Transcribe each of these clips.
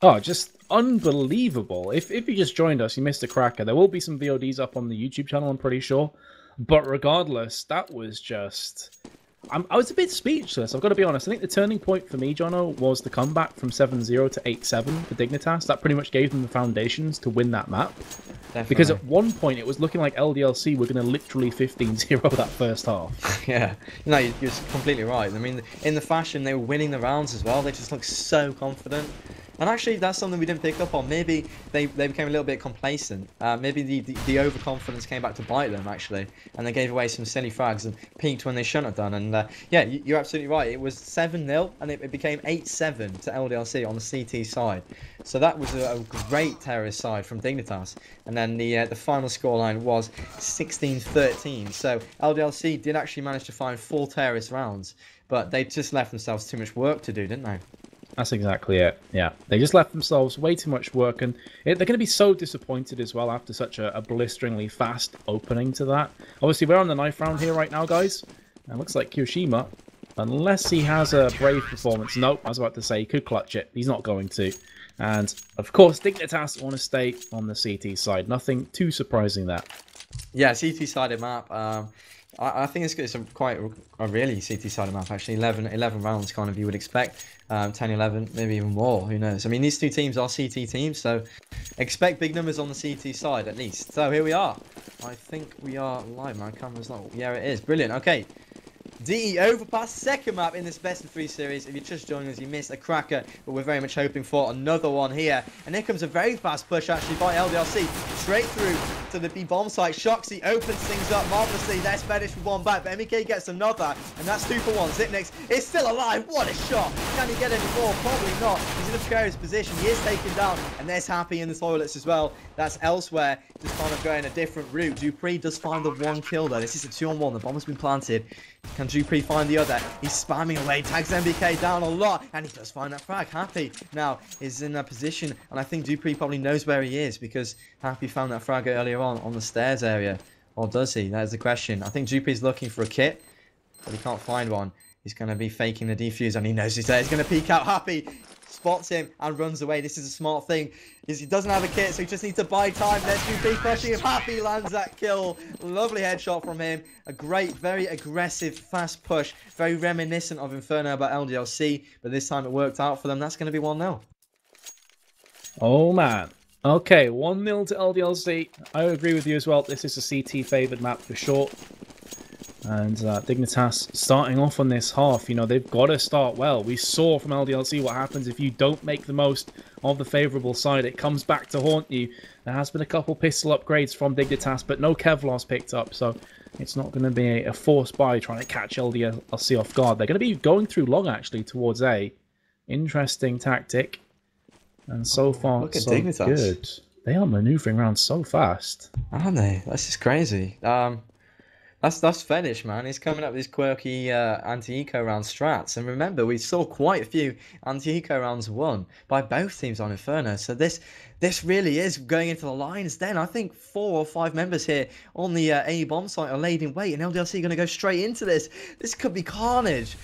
Oh, just unbelievable. If you just joined us, you missed a cracker. There will be some VODs up on the YouTube channel, I'm pretty sure. But regardless, that was just... I was a bit speechless, I've got to be honest. I think the turning point for me, Jono, was the comeback from 7-0 to 8-7 for Dignitas. That pretty much gave them the foundations to win that map. Definitely. Because at one point, it was looking like LDLC were going to literally 15-0 that first half. Yeah, no, you're completely right. I mean, in the fashion, they were winning the rounds as well. They just looked so confident. And actually, that's something we didn't pick up on. Maybe they became a little bit complacent. Maybe the overconfidence came back to bite them, actually. And they gave away some silly frags and peaked when they shouldn't have done. And yeah, you're absolutely right. It was 7-0, and it became 8-7 to LDLC on the CT side. So that was a great terrorist side from Dignitas. And then the final scoreline was 16-13. So LDLC did actually manage to find 4 terrorist rounds. But they just left themselves too much work to do, didn't they? That's exactly it. Yeah, they just left themselves way too much work, and they're going to be so disappointed as well after such a blisteringly fast opening to that. Obviously, we're on the knife round here right now, guys. And it looks like Kiyoshima, unless he has a brave performance. Nope, I was about to say he could clutch it. He's not going to. And, of course, Dignitas want to stay on the CT side. Nothing too surprising there. Yeah, CT-sided map. I think it's quite a really CT-sided map, actually. 11 rounds, kind of, you would expect. 10, 11, maybe even more. Who knows? I mean, these two teams are CT teams, so expect big numbers on the CT side, at least. So, here we are. I think we are live. My camera's not... Yeah, it is. Brilliant. Okay. DE Overpass, second map in this best of 3 series. If you're just joining us, you missed a cracker, but we're very much hoping for another one here. And here comes a very fast push, actually, by LDLC. Straight through to the B-bomb site. Shoxy opens things up marvellously. There's Fetish with one back, but MEK gets another, and that's 2 for 1. Zipnix is still alive. What a shot. Can he get any more? Probably not. He's in a precarious position. He is taken down, and there's Happy in the toilets as well. That's elsewhere, just kind of going a different route. Dupree does find the 1 kill, though. This is a 2-on-1. The bomb has been planted. Can Dupree find the other? He's spamming away, tags MBK down a lot, and he does find that frag. Happy now is in a position, and I think Dupree probably knows where he is, because Happy found that frag earlier on the stairs area. Or does he? That is the question. I think Dupree's looking for a kit, but he can't find one. He's going to be faking the defuse, and he knows he's there. He's going to peek out. Happy spots him and runs away. This is a smart thing. He doesn't have a kit, so he just needs to buy time. There's Dupree crushing him. Happy lands that kill. Lovely headshot from him. A great, very aggressive, fast push. Very reminiscent of Inferno about LDLC, but this time it worked out for them. That's going to be 1-0. Oh, man. Okay, 1-0 to LDLC. I agree with you as well. This is a CT favoured map for sure. And Dignitas starting off on this half, you know, they've got to start well. We saw from LDLC what happens if you don't make the most of the favourable side. It comes back to haunt you. There has been a couple pistol upgrades from Dignitas, but no Kevlar's picked up, so it's not going to be a forced buy trying to catch LDLC off guard. They're going to be going through long, actually, towards A. Interesting tactic. And so far, so Dignitas. Good. They are manoeuvring around so fast. Aren't they? That's just crazy. That's Fetish, man. He's coming up with these quirky anti-eco round strats. And remember, we saw quite a few anti-eco rounds won by both teams on Inferno. So this really is going into the lines then. I think 4 or 5 members here on the A bomb site are laid in wait. And LDLC are going to go straight into this. This could be carnage.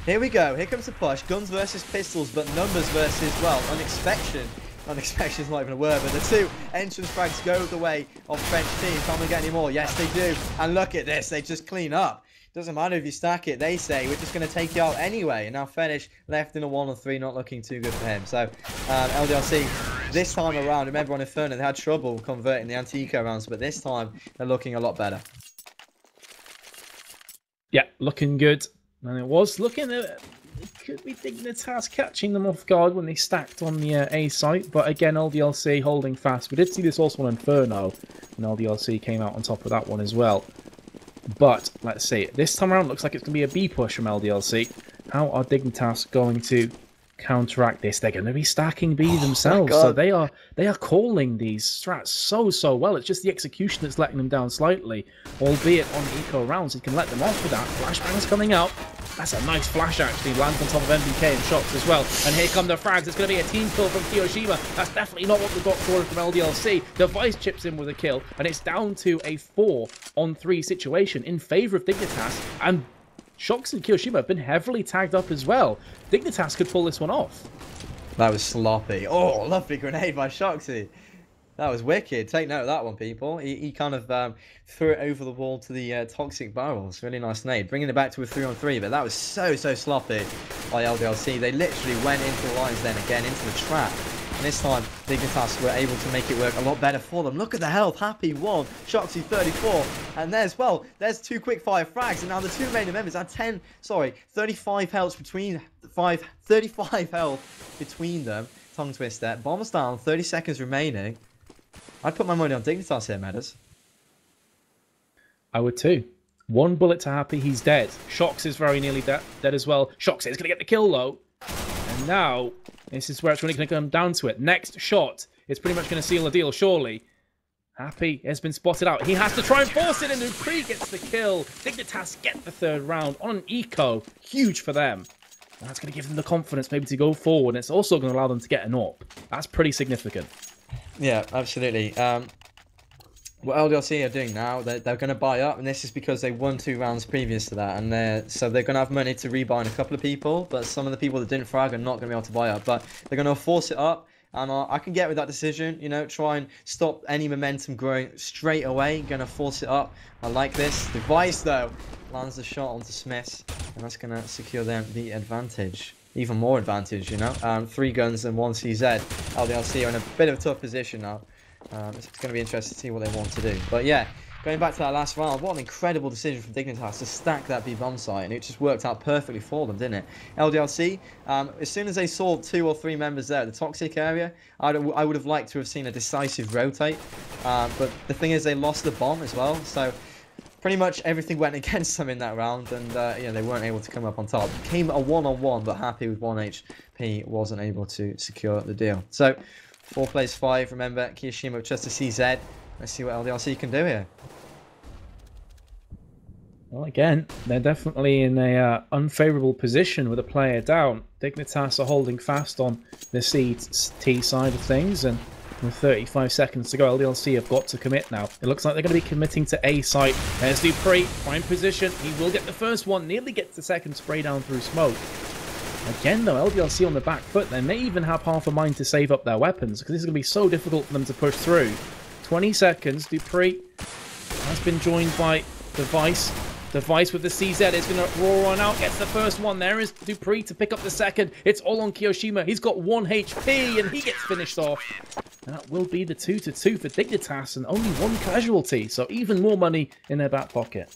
Here we go. Here comes the push. Guns versus pistols, but numbers versus, well, unexpected. Unexpected is not even a word, but the 2 entrance frags go the way of French team. Can we get any more? Yes, they do. And look at this. They just clean up. Doesn't matter if you stack it. They say, we're just going to take you out anyway. And now Fetish left in a 1-3, not looking too good for him. So, LDLC, this time around, remember on Inferno, they had trouble converting the anti-eco rounds, but this time, they're looking a lot better. Yeah, looking good. And it was looking at... It could be Dignitas catching them off guard when they stacked on the A site, but again, LDLC holding fast. We did see this also on Inferno, and LDLC came out on top of that one as well. But, let's see, this time around looks like it's going to be a B push from LDLC. How are Dignitas going to counteract this? They're going to be stacking B themselves, so they are calling these strats so well. It's just the execution that's letting them down slightly, albeit on eco rounds. He can let them off with that. Flashbang's coming out. That's a nice flash, actually. Lands on top of MBK and shots as well. And here come the frags. It's going to be a team kill from Kiyoshima. That's definitely not what we got forward from LDLC. Device chips in with a kill, and it's down to a 4-on-3 situation in favour of Dignitas. And Shox and Kiyoshima have been heavily tagged up as well. Dignitas could pull this one off. That was sloppy. Oh, lovely grenade by Shoxy. That was wicked. Take note of that one, people. He kind of threw it over the wall to the toxic barrels. Really nice nade. Bringing it back to a 3-on-3, but that was so sloppy by LDLC. They literally went into the lines then again, into the trap. And this time, Dignitas were able to make it work a lot better for them. Look at the health. Happy 1, Shoxy 34. And there's 2 quick fire frags. And now the two remaining members had 35 health between 35 health between them. Tongue twister. Bombs down, 30 seconds remaining. I'd put my money on Dignitas here, Meadows. I would too. 1 bullet to Happy, he's dead. Shox is very nearly dead as well. Shox is going to get the kill though. And now, this is where it's really going to come down to it. Next shot is pretty much going to seal the deal, surely. Happy has been spotted out. He has to try and force it, and Dupree gets the kill. Dignitas get the 3rd round on an eco. Huge for them. That's going to give them the confidence maybe to go forward. And it's also going to allow them to get an AWP. That's pretty significant. Yeah, absolutely. What LDLC are doing now, they're going to buy up, and this is because they won 2 rounds previous to that, and so they're going to have money to rebuy in a couple of people, but some of the people that didn't frag are not going to be able to buy up, but they're going to force it up, and I can get with that decision, you know, try and stop any momentum growing straight away, going to force it up. I like this. Device, though, lands the shot onto Smiths, and that's going to secure them the advantage. Even more advantage, you know. 3 guns and 1 CZ. LDLC are in a bit of a tough position now. It's going to be interesting to see what they want to do. But yeah, going back to that last round, what an incredible decision from Dignitas to stack that B bomb site, and it just worked out perfectly for them, didn't it? LDLC, as soon as they saw 2 or 3 members there at the toxic area, I would have liked to have seen a decisive rotate. But the thing is, they lost the bomb as well, so pretty much everything went against them in that round, and yeah, they weren't able to come up on top. It came a 1-on-1, but Happy with 1 HP wasn't able to secure the deal. So 4 plays 5. Remember, Kiyoshima with just a CZ. Let's see what LDLC can do here. Well, again, they're definitely in a unfavourable position with a player down. Dignitas are holding fast on the CT side of things, and with 35 seconds to go, LDLC have got to commit now. It looks like they're going to be committing to A site. There's Dupree, prime position. He will get the first one, nearly gets the second spray down through smoke. Again, though, LDLC on the back foot. They may even have half a mind to save up their weapons, because this is going to be so difficult for them to push through. 20 seconds. Dupree has been joined by Device. Device with the CZ is going to roar on out. Gets the first one. There is Dupree to pick up the second. It's all on Kiyoshima. He's got 1 HP, and he gets finished off. And that will be the 2-2 for Dignitas, and only 1 casualty. So even more money in their back pocket.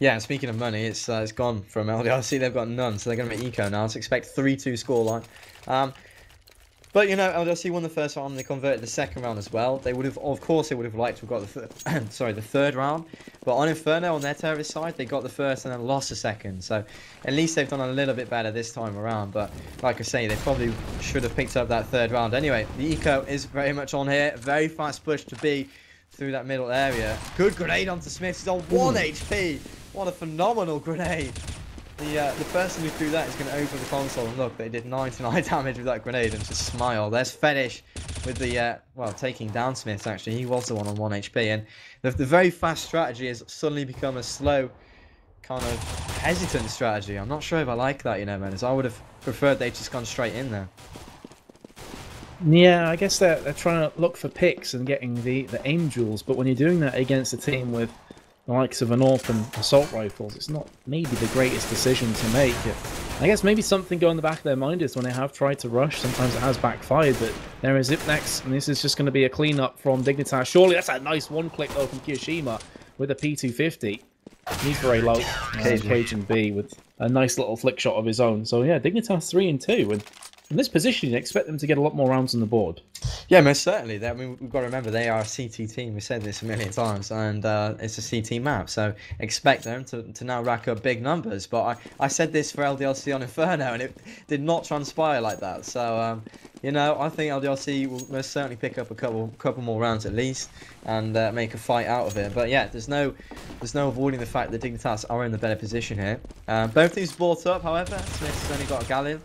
Yeah, and speaking of money, it's gone from LDLC. They've got none, so they're going to be eco now. So expect 3-2 scoreline. But, you know, LDLC won the first round and they converted the second round as well. They would have, of course, they would have liked to have got the third round. But on Inferno, on their terrorist side, they got the first and then lost the second. So at least they've done a little bit better this time around. But like I say, they probably should have picked up that third round. Anyway, the eco is very much on here. Very fast push to B through that middle area. Good grenade onto Smith. He's on 1 HP. What a phenomenal grenade. The person who threw that is going to open the console and look, they did 99 damage with that grenade and just smile. There's Fetish with the, well, taking down Smith, actually. He was the one on 1 HP. And the very fast strategy has suddenly become a slow, kind of hesitant strategy. I'm not sure if I like that, you know, man. I would have preferred they'd just gone straight in there. Yeah, I guess they're trying to look for picks and getting the aim jewels. But when you're doing that against a team with the likes of an AWP and assault rifles, it's not maybe the greatest decision to make. I guess maybe something going in the back of their mind is when they have tried to rush, sometimes it has backfired, but there is Zip next, and this is just going to be a cleanup from Dignitas. Surely that's a nice 1-click though from Kiyoshima with a P250. He's very low. Cajun B with a nice little flick shot of his own. So yeah, Dignitas 3-2, and in this position, you expect them to get a lot more rounds on the board. Yeah, most certainly. I mean, we've got to remember they are a CT team. We've said this a million times, and it's a CT map. So expect them to now rack up big numbers. But I said this for LDLC on Inferno, and it did not transpire like that. So you know, I think LDLC will most certainly pick up a couple more rounds at least, and make a fight out of it. But yeah, there's no avoiding the fact that Dignitas are in the better position here. Both teams bought up, however. Smith's only got a Galleon.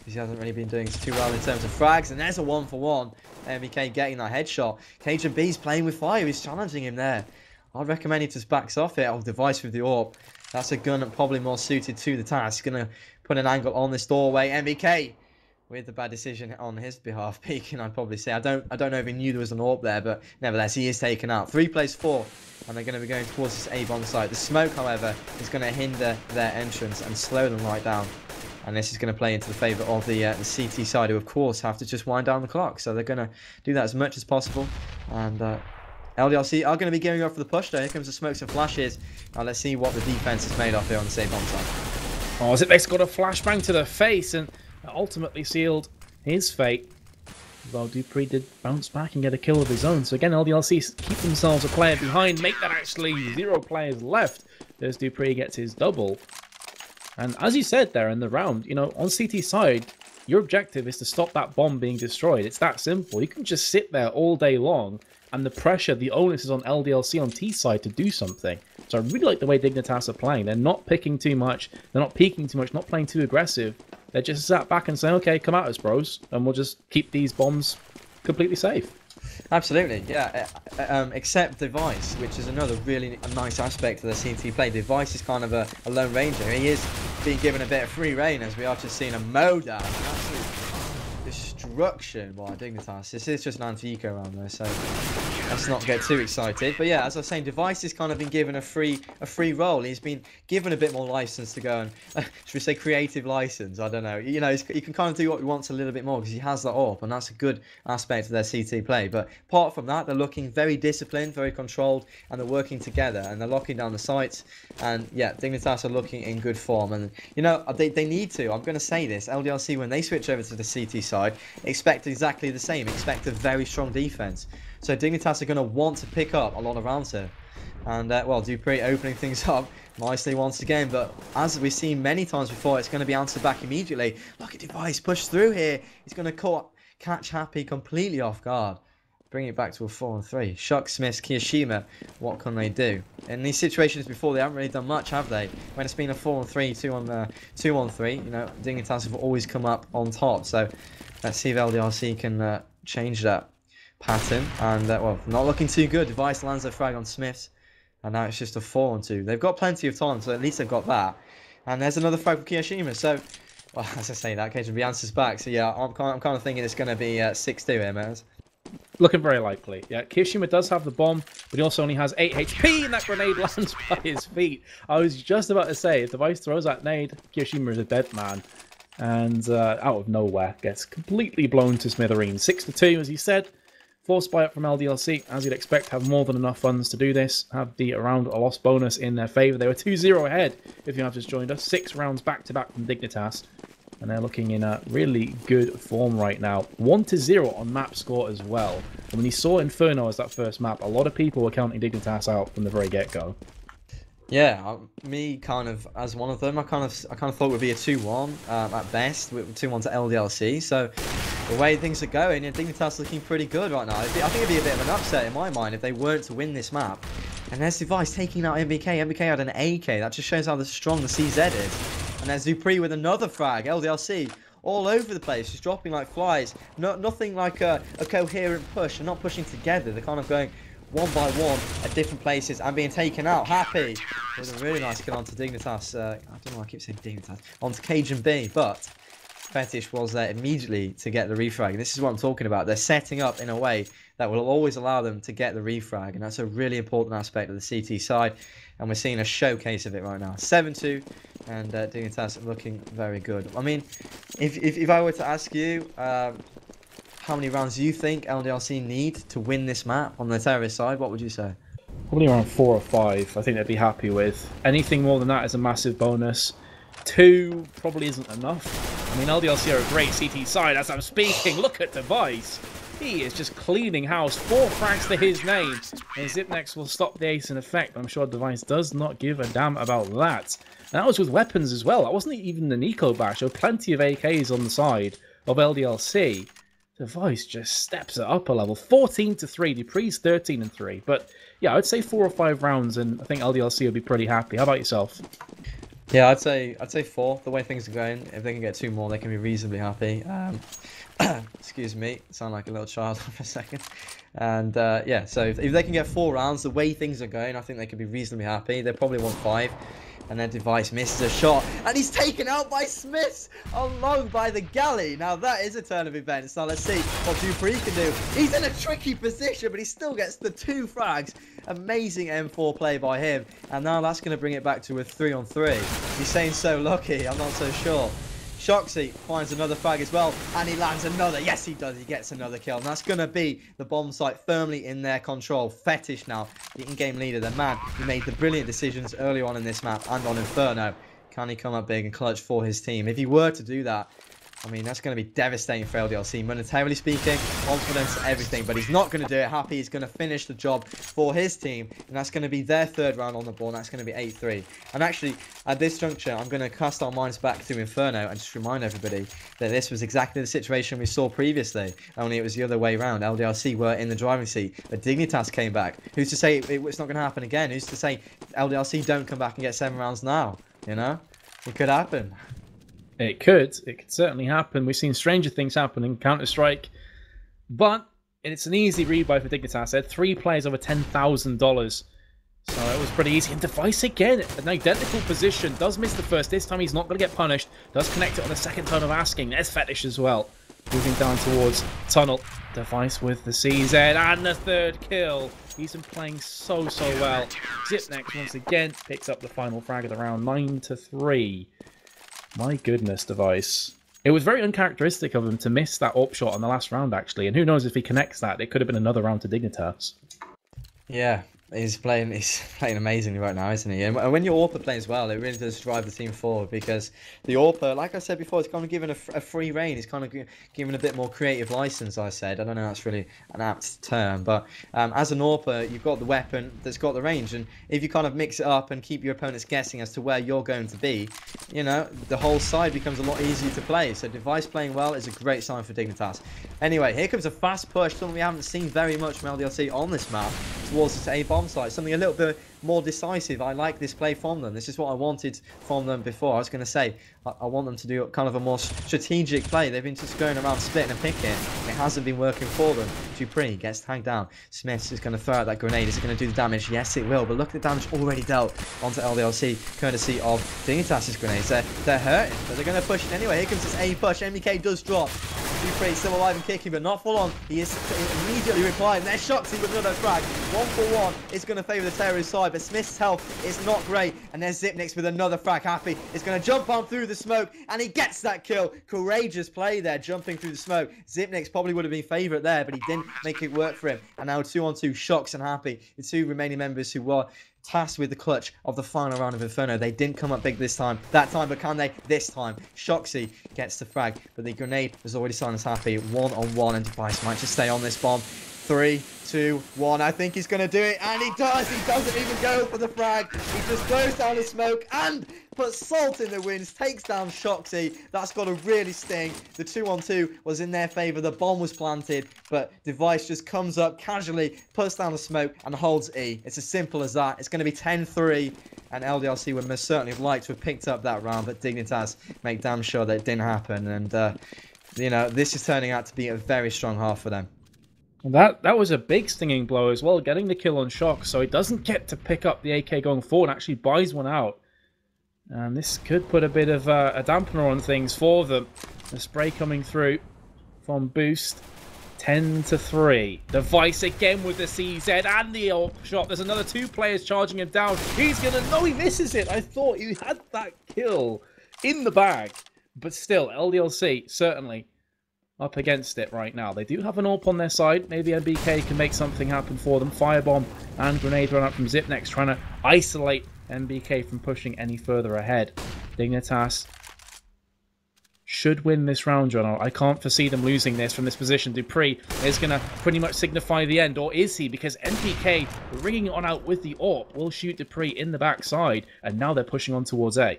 He hasn't really been doing too well in terms of frags, and there's a 1-for-1. MBK getting that headshot. Cajun B's playing with fire. He's challenging him there. I'd recommend he just backs off it. Oh, Device with the AWP. That's a gun probably more suited to the task. Gonna put an angle on this doorway. MBK with the bad decision on his behalf, peeking, I'd probably say. I don't know if he knew there was an AWP there, but nevertheless, he is taken out. 3 plays 4, and they're going to be going towards this A bomb site. The smoke, however, is going to hinder their entrance and slow them right down. And this is going to play into the favour of the CT side, who, of course, have to just wind down the clock. So they're going to do that as much as possible. And LDLC are going to be gearing up for the push, though. Here comes the smokes and flashes. Now let's see what the defense is made of here on the same bomb side. Oh, Zipnex got a flashbang to the face and ultimately sealed his fate. Well, Dupree did bounce back and get a kill of his own. So again, LDLC keep themselves a player behind, make that actually 0 players left as Dupree gets his double. And as you said there in the round, you know, on CT side, your objective is to stop that bomb being destroyed. It's that simple. You can just sit there all day long, and the pressure, the onus is on LDLC on T side to do something. So I really like the way Dignitas are playing. They're not picking too much. They're not peeking too much, not playing too aggressive. They're just sat back and saying, okay, come at us, bros, and we'll just keep these bombs completely safe. Absolutely, yeah. Except Device, which is another really nice aspect of the CT play. Device is kind of a lone ranger. He is being given a bit of free reign, as we are just seeing a mow down. An absolute destruction by Dignitas. This is just an anti-eco round though, so let's not get too excited. But yeah, as I was saying, Device has kind of been given a free role. He's been given a bit more license to go and, should we say, creative license? I don't know. You know, he can kind of do what he wants a little bit more because he has that AWP, and that's a good aspect of their CT play. But apart from that, they're looking very disciplined, very controlled, and they're working together, and they're locking down the sites. And yeah, Dignitas are looking in good form, and you know, they need to. I'm going to say this: LDLC, when they switch over to the CT side, expect exactly the same. Expect a very strong defense. So Dignitas are going to want to pick up a lot of rounds here. And, well, Dupree opening things up nicely once again. But as we've seen many times before, it's going to be answered back immediately. Look at Device push through here. He's going to catch Happy completely off guard. Bring it back to a 4-on-3. Shuck, Smith, Kiyoshima, what can they do? In these situations before, they haven't really done much, have they? When it's been a 4-on-3, 2-on-3, you know, Dignitas have always come up on top. So let's see if LDRC can change that pattern. And, well, not looking too good. Device lands a frag on Smiths. And now it's just a 4-on-2. They've got plenty of time, so at least they've got that. And there's another frag for Kiyoshima. So, well, as I say, that KGB answers back. So, yeah, I'm kind of thinking it's going to be 6-2 here, man. Looking very likely. Yeah, Kiyoshima does have the bomb, but he also only has 8 HP, and that grenade lands by his feet. I was just about to say, if Device throws that nade, Kiyoshima is a dead man. And out of nowhere, gets completely blown to smithereens. 6-2, as he said. Force buy up from LDLC, as you'd expect, have more than enough funds to do this. Have the around a loss bonus in their favour. They were 2-0 ahead, if you have just joined us. 6 rounds back-to-back from Dignitas. And they're looking in a really good form right now. 1-0 on map score as well. And when you saw Inferno as that first map, a lot of people were counting Dignitas out from the very get-go. Yeah, me kind of as one of them. I kind of thought it would be a 2-1 at best, with 2-1 to LDLC. So the way things are going, Dignitas looking pretty good right now. I think it'd be a bit of an upset in my mind if they weren't to win this map. And there's Device taking out MBK. MBK had an AK. That just shows how strong the CZ is. And there's Dupree with another frag. LDLC all over the place, just dropping like flies. Nothing like a coherent push. They're not pushing together. They're kind of going one by one at different places and being taken out. Happy with a really nice kill onto Dignitas. I don't know why I keep saying Dignitas. Onto Cajun B, but Fetish was there immediately to get the refrag. And this is what I'm talking about. They're setting up in a way that will always allow them to get the refrag, and that's a really important aspect of the CT side. And we're seeing a showcase of it right now. 7-2, and Dignitas looking very good. I mean, if I were to ask you, how many rounds do you think LDLC need to win this map on the terrorist side? What would you say? Probably around 4 or 5, I think they'd be happy with. Anything more than that is a massive bonus. 2 probably isn't enough. I mean, LDLC are a great CT side as I'm speaking. Look at Device. He is just cleaning house. 4 frags to his name. And Zipnex will stop the ace in effect. I'm sure Device does not give a damn about that. And that was with weapons as well. That wasn't even an eco bash. There were plenty of AKs on the side of LDLC. Device just steps it up a level. 14-3. Dupree's 13-3. But yeah, I'd say 4 or 5 rounds, and I think LDLC would be pretty happy. How about yourself? Yeah, I'd say 4. The way things are going, if they can get 2 more, they can be reasonably happy. Excuse me, sound like a little child for a second. And yeah, so if they can get 4 rounds, the way things are going, I think they could be reasonably happy. They probably want 5. And then Device misses a shot, and he's taken out by Smiths along by the galley. Now that is a turn of events. Now let's see what Dupree can do. He's in a tricky position, but he still gets the 2 frags. Amazing M4 play by him. And now that's going to bring it back to a 3-on-3. He's saying so lucky, I'm not so sure. Shoxy finds another frag as well, and he lands another. Yes, he does. He gets another kill, and that's going to be the bomb site firmly in their control. Fetish now, the in-game leader, the man who made the brilliant decisions early on in this map and on Inferno. Can he come up big and clutch for his team? If he were to do that, I mean, that's going to be devastating for LDLC. Monetarily speaking, confidence, everything. But he's not going to do it. Happy he's going to finish the job for his team. And that's going to be their 3rd round on the board. And that's going to be 8-3. And actually, at this juncture, I'm going to cast our minds back to Inferno and just remind everybody that this was exactly the situation we saw previously. Only it was the other way around. LDLC were in the driving seat. But Dignitas came back. Who's to say it's not going to happen again? Who's to say LDLC don't come back and get 7 rounds now? You know? It could happen. It could certainly happen. We've seen stranger things happen in Counter-Strike, but it's an easy rebuy for Dignitas. They had 3 players over $10,000, so it was pretty easy. And Device again, an identical position, does miss the first. This time he's not going to get punished. Does connect it on the second turn of asking. There's Fetish as well, moving down towards Tunnel. Device with the CZ and the 3rd kill. He's been playing so well. Zipnex once again picks up the final frag of the round, 9-3. My goodness, Device. It was very uncharacteristic of him to miss that up shot on the last round, actually. And who knows if he connects that, it could have been another round to Dignitas. Yeah, he's playing amazingly right now, isn't he? And when your AWPer plays well, it really does drive the team forward, because the AWPer, like I said before, it's kind of given a free reign. It's kind of given a bit more creative license, I said. I don't know if that's really an apt term, but as an AWPer, you've got the weapon that's got the range, and if you kind of mix it up and keep your opponents guessing as to where you're going to be, you know, the whole side becomes a lot easier to play. So Device playing well is a great sign for Dignitas. Anyway, here comes a fast push, something we haven't seen very much from LDLC on this map, towards this A bomb site. Something a little bit more decisive. I like this play from them. This is what I wanted from them before. I was going to say, I want them to do kind of a more strategic play. They've been just going around splitting and picking. It hasn't been working for them. Dupree gets tagged down. Smith is going to throw out that grenade. Is it going to do the damage? Yes, it will. But look at the damage already dealt onto LDLC, courtesy of Dignitas' grenades. They're hurting, but they're going to push it anyway. Here comes this A push. MBK does drop. Dupree still alive and kicking, but not full on. He is immediately replying. There's Shoxy with another frag. 1-for-1 is going to favour the terrorist side, but Smith's health is not great. And there's Zipnex with another frag. Happy is going to jump on through the smoke, and he gets that kill. Courageous play there, jumping through the smoke. Zipnex probably would have been favourite there, but he didn't make it work for him. And now 2-on-2, Shox and Happy, the 2 remaining members who were tasked with the clutch of the final round of Inferno. They didn't come up big this time, but can they this time? Shoxy gets the frag, but the grenade was already silenced. Happy 1-on-1, and Device might just stay on this bomb. 3, 2, 1. I think he's going to do it, and he does. He doesn't even go for the frag. He just goes down the smoke and puts salt in the winds, takes down Shoxy. That's got to really sting. The 2-on-2 was in their favour. The bomb was planted, but Device just comes up casually, puts down the smoke, and holds E. It's as simple as that. It's going to be 10-3, and LDLC would most certainly have liked to have picked up that round, but Dignitas make damn sure that it didn't happen. And, you know, this is turning out to be a very strong half for them. That was a big stinging blow as well, getting the kill on Shock, so he doesn't get to pick up the AK going forward, actually buys one out. And this could put a bit of a dampener on things for them. The spray coming through from Boost. 10-3. Device again with the CZ and the AWP shot. There's another 2 players charging him down. He's going to... No, he misses it. I thought he had that kill in the bag. But still, LDLC certainly up against it right now. They do have an AWP on their side. Maybe MBK can make something happen for them. Firebomb and grenade run out from Zipnex, trying to isolate MBK from pushing any further ahead. Dignitas should win this round, John. I can't foresee them losing this from this position. Dupree is going to pretty much signify the end, or is he? Because MBK ringing on out with the AWP will shoot Dupree in the backside, and now they're pushing on towards A.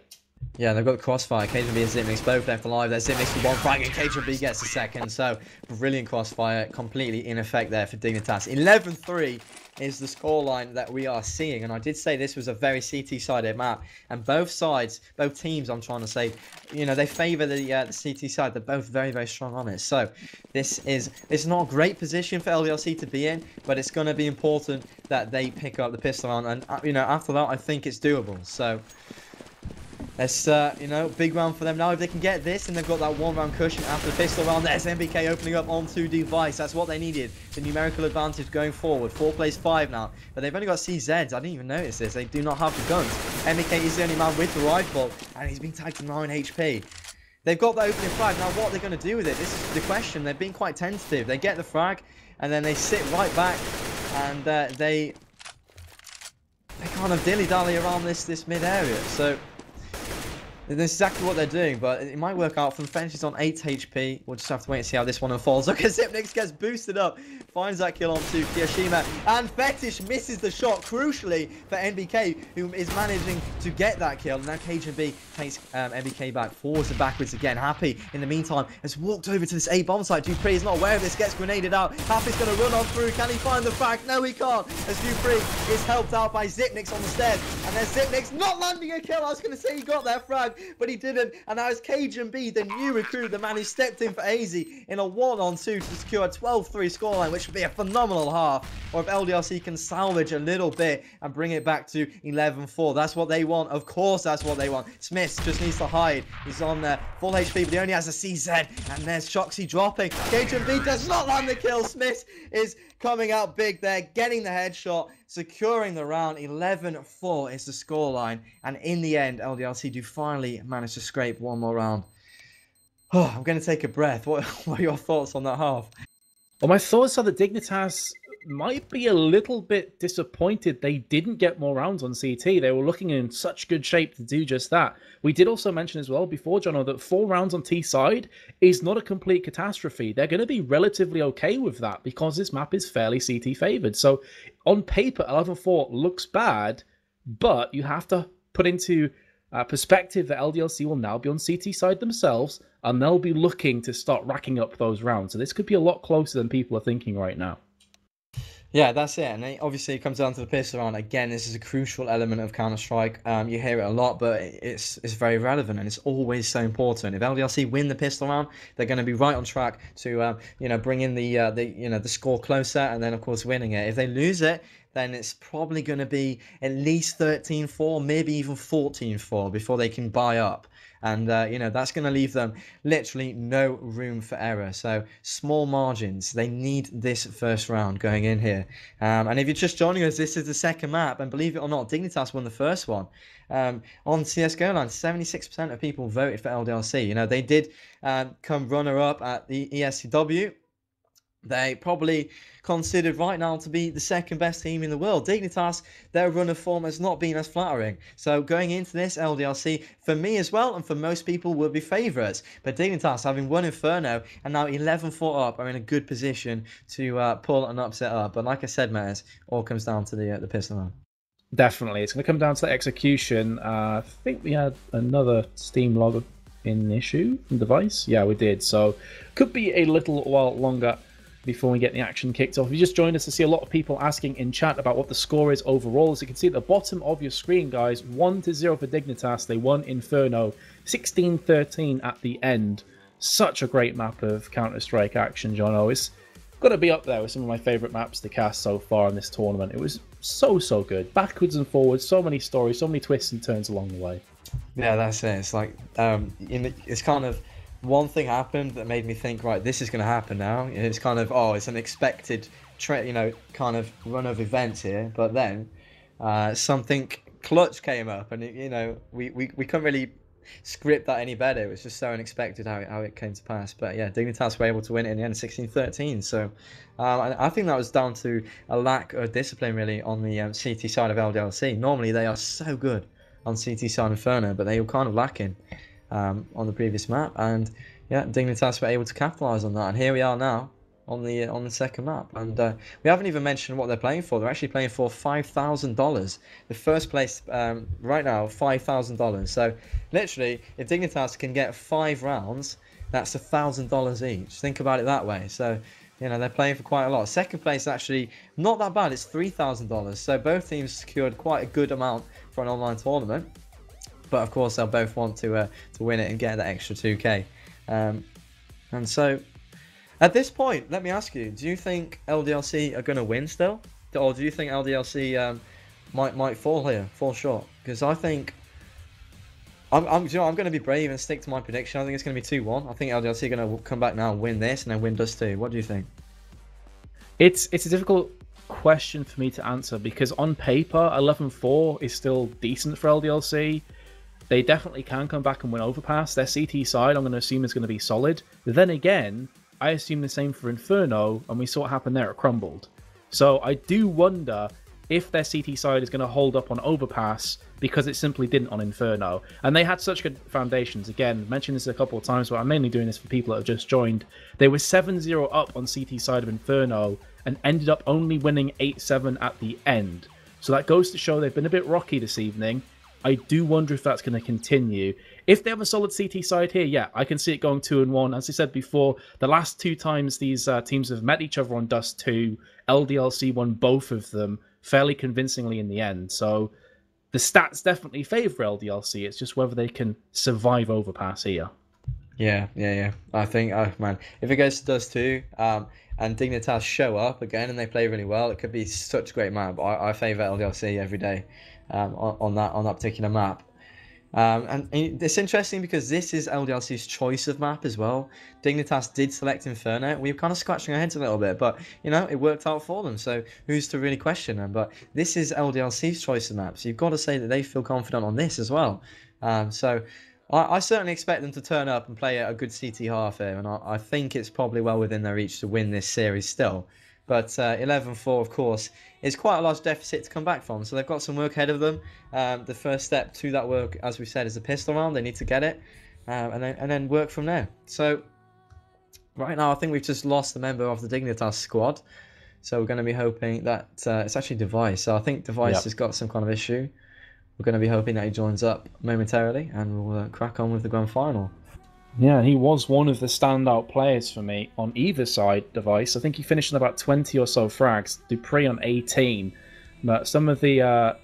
Yeah, they've got the crossfire. KJB and Zipnex both left alive. There's Zipnex with 1 frag, and KJB gets the second. So, brilliant crossfire, completely in effect there for Dignitas. 11-3 is the scoreline that we are seeing. And I did say this was a very CT-sided map. And both sides, both teams, I'm trying to say, you know, they favour the CT side. They're both very, very strong on it. So, it's not a great position for LDLC to be in, but it's going to be important that they pick up the pistol round. And, you know, after that, I think it's doable. So... Let's, you know, big round for them now. If they can get this, and they've got that 1-round cushion after the pistol round, there's MBK opening up onto Device. That's what they needed. The numerical advantage going forward. 4 plays 5 now. But they've only got CZs. I didn't even notice this. They do not have the guns. MBK is the only man with the rifle, and he's been tagged to 9 HP. They've got the opening frag. Now, what are they going to do with it? This is the question. They're being quite tentative. They get the frag, and then they sit right back, and they kind of dilly-dally around this mid area. So that's exactly what they're doing, but it might work out for them. Fetish is on 8 HP. We'll just have to wait and see how this one unfolds. Look at Zipnix gets boosted up. Finds that kill onto Kiyoshima. And Fetish misses the shot, crucially, for NBK, who is managing to get that kill. And now KGB takes NBK back, forwards and backwards again. Happy, in the meantime, has walked over to this A-bomb site. Dupree is not aware of this, gets grenaded out. Happy's going to run on through. Can he find the frag? No, he can't. As Dupree is helped out by Zipnix on the stairs. And there's Zipnix not landing a kill. I was going to say he got that frag, but he didn't. And now it's KGB, the new recruit, the man who stepped in for AZ in a 1-on-2 to secure a 12-3 scoreline, which would be a phenomenal half. Or if LDLC can salvage a little bit and bring it back to 11-4. That's what they want. Of course, that's what they want. Smith just needs to hide. He's on full HP, but he only has a CZ. And there's Shoxy dropping. KGB does not land the kill. Smith is coming out big there, getting the headshot, securing the round. 11-4 is the scoreline. And in the end, LDLC do finally manage to scrape one more round. Oh, I'm going to take a breath. What are your thoughts on that half? Well, my thoughts are that Dignitas might be a little bit disappointed they didn't get more rounds on CT. They were looking in such good shape to do just that. We did also mention as well before, Jono, that 4 rounds on T side is not a complete catastrophe. They're going to be relatively okay with that because this map is fairly CT favored. So on paper, 11-4 looks bad, but you have to put into perspective that LDLC will now be on CT side themselves, and they'll be looking to start racking up those rounds. So this could be a lot closer than people are thinking right now. Yeah, that's it. And obviously it comes down to the pistol round. Again, this is a crucial element of Counter-Strike. You hear it a lot, but it's very relevant, and it's always so important. If LDLC win the pistol round, they're going to be right on track to you know, bring in the score closer, and then of course winning it. If they lose it, then it's probably going to be at least 13-4, maybe even 14-4 before they can buy up. And, you know, that's going to leave them literally no room for error. So, small margins. They need this first round going in here. And if you're just joining us, this is the second map. And believe it or not, Dignitas won the first one. On CSGO line, 76% of people voted for LDLC. You know, they did come runner-up at the ESCW. They probably considered right now to be the second best team in the world. Dignitas, their run of form has not been as flattering. So going into this, LDLC, for me as well, and for most people, will be favourites. But Dignitas, having won Inferno, and now 11-4 up, are in a good position to pull an upset up. But like I said, Matters, all comes down to the pistol round. Definitely. It's going to come down to the execution. I think we had another Steam log in issue from device. Yeah, we did. So could be a little while longer before we get the action kicked off. If you just joined us, to see a lot of people asking in chat about what the score is overall. As you can see at the bottom of your screen, guys, 1-0 for Dignitas. They won Inferno, 16-13 at the end. Such a great map of Counter-Strike action, Jono. It's got to be up there with some of my favourite maps to cast so far in this tournament. It was so good. Backwards and forwards, so many stories, so many twists and turns along the way. Yeah, that's it. It's like, it's kind of, one thing happened that made me think, right, this is going to happen now. It's kind of, oh, it's an expected, you know, kind of run of events here. But then something clutch came up, and you know, we couldn't really script that any better. It was just so unexpected how it came to pass. But yeah, Dignitas were able to win it in the end, 16-13. So I think that was down to a lack of discipline really on the CT side of LDLC. Normally they are so good on CT side Inferno, but they were kind of lacking on the previous map, and yeah, Dignitas were able to capitalize on that, and here we are now on the second map, and we haven't even mentioned what they're playing for. They're actually playing for $5,000. The first place right now, $5,000. So literally, if Dignitas can get 5 rounds, that's $1,000 each. Think about it that way. So you know, they're playing for quite a lot. Second place is actually not that bad. It's $3,000. So both teams secured quite a good amount for an online tournament. But of course, they'll both want to win it and get that extra 2K. And so, at this point, let me ask you: do you think LDLC are going to win still, or do you think LDLC might fall short? Because I think You know, I'm going to be brave and stick to my prediction. I think it's going to be 2-1. I think LDLC are going to come back now and win this, and then win Dust 2. What do you think? It's a difficult question for me to answer because on paper, 11-4 is still decent for LDLC. They definitely can come back and win Overpass. Their CT side, I'm going to assume, is going to be solid. But then again, I assume the same for Inferno, and we saw what happened there. It crumbled. So I do wonder if their CT side is going to hold up on Overpass because it simply didn't on Inferno. And they had such good foundations. Again, mentioned this a couple of times, but I'm mainly doing this for people that have just joined. They were 7-0 up on CT side of Inferno and ended up only winning 8-7 at the end. So that goes to show they've been a bit rocky this evening. I do wonder if that's going to continue. If they have a solid CT side here, yeah, I can see it going 2-1. As I said before, the last 2 times these teams have met each other on Dust 2, LDLC won both of them fairly convincingly in the end. So the stats definitely favour LDLC. It's just whether they can survive Overpass here. Yeah. I think, oh man, if it goes to Dust 2, and Dignitas show up again and they play really well, it could be such a great map. I favour LDLC every day on that particular map. And it's interesting because this is LDLC's choice of map as well. Dignitas did select Inferno. We were kind of scratching our heads a little bit, but you know, it worked out for them. So who's to really question them? But this is LDLC's choice of map. So you've got to say that they feel confident on this as well. So I certainly expect them to turn up and play a good CT half here. And I think it's probably well within their reach to win this series still. But 11-4, of course, is quite a large deficit to come back from. So they've got some work ahead of them. The first step to that work, as we said, is the pistol round. They need to get it and then work from there. So right now, I think we've just lost a member of the Dignitas squad. So we're going to be hoping that it's actually Device. So I think Device has got some kind of issue. We're going to be hoping that he joins up momentarily and we'll crack on with the grand final. Yeah, he was one of the standout players for me on either side, Device. I think he finished on about 20 or so frags, Dupree on 18. But some of the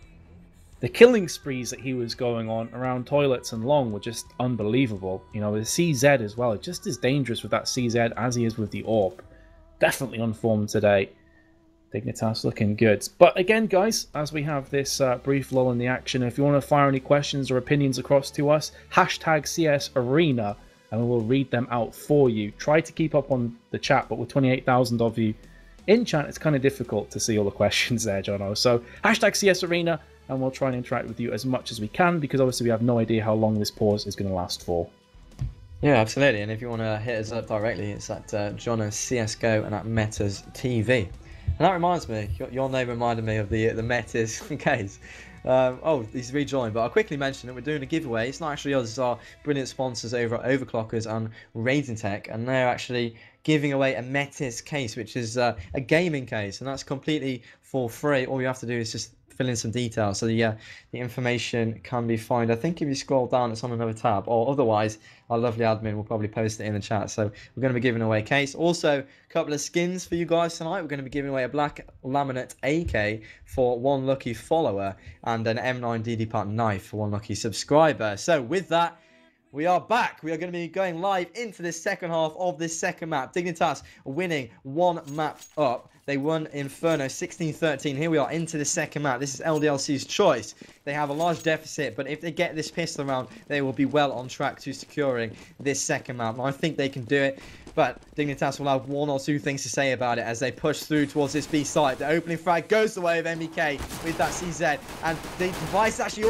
killing sprees that he was going on around toilets and long were just unbelievable. You know, the CZ as well, just as dangerous with that CZ as he is with the AWP. Definitely on form today. Dignitas looking good. But again, guys, as we have this brief lull in the action, if you want to fire any questions or opinions across to us, hashtag CS Arena, and we will read them out for you. Try to keep up on the chat, but with 28,000 of you in chat, it's kind of difficult to see all the questions there, Jono. So hashtag CS Arena, and we'll try and interact with you as much as we can, because obviously we have no idea how long this pause is going to last for. Yeah, absolutely. And if you want to hit us up directly, it's at Jono CSGO and at Metas TV. And that reminds me, your name reminded me of the Metas case. Oh, he's rejoined, but I'll quickly mention that we're doing a giveaway. It's not actually us, it's our brilliant sponsors over at Overclockers and Raiding Tech, and they're actually giving away a Metis case, which is a gaming case, and that's completely for free. All you have to do is just fill in some details. So the information can be found. I think if you scroll down, it's on another tab, or otherwise our lovely admin will probably post it in the chat. So we're going to be giving away a case. Also, a couple of skins for you guys tonight. We're going to be giving away a black laminate AK for one lucky follower and an M9 DD Part knife for one lucky subscriber. So with that, we are back. We are going to be going live into this second half of this second map. Dignitas winning one map up. They won Inferno 16-13. Here we are into the second map. This is LDLC's choice. They have a large deficit, but if they get this pistol round, they will be well on track to securing this second map. And I think they can do it. But Dignitas will have one or two things to say about it as they push through towards this B site. The opening frag goes the way of MEK with that CZ. And the Device actually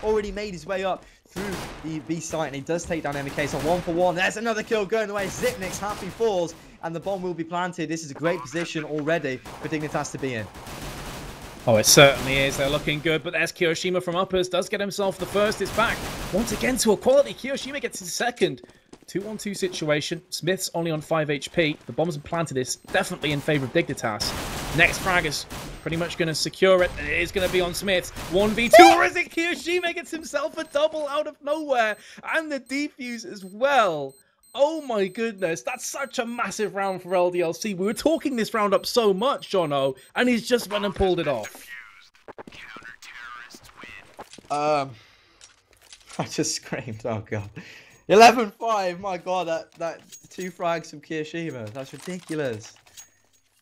already made his way up through the B site, and he does take down MEK. So 1-for-1. There's another kill going the way. Zipnik's happy falls, and the bomb will be planted. This is a great position already for Dignitas to be in. Oh, it certainly is. They're looking good, but there's Kiyoshima from Uppers. Does get himself the first. It's back once again to equality. Kiyoshima gets his second. 2-on-2 situation. Smith's only on 5 HP. The bombs have planted. It's definitely in favour of Dignitas. Next frag is pretty much going to secure it. It is going to be on Smith. 1v2, or is it Kiyoshima gets himself a double out of nowhere? And the defuse as well. Oh my goodness, that's such a massive round for LDLC. We were talking this round up so much, Jono, and he's just went and pulled it off. I just screamed, oh god. 11-5, my god, that 2 frags from Kiyoshima. That's ridiculous.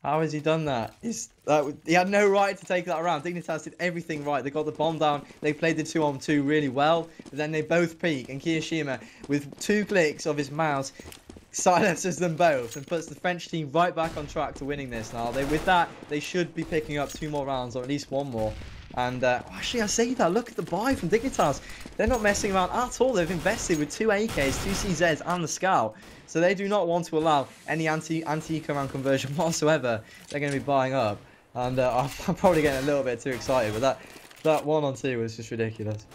How has he done that? He had no right to take that round. Dignitas did everything right. They got the bomb down. They played the 2-on-2 really well. But then they both peak. And Kiyoshima, with 2 clicks of his mouse, silences them both and puts the French team right back on track to winning this now. With that, they should be picking up 2 more rounds, or at least 1 more. And actually, I say that. Look at the buy from Dignitas. They're not messing around at all. They've invested with 2 AKs, 2 CZs, and the Scout. So they do not want to allow any anti-eco conversion whatsoever. They're going to be buying up. And I'm probably getting a little bit too excited. But that 1-on-2 was just ridiculous.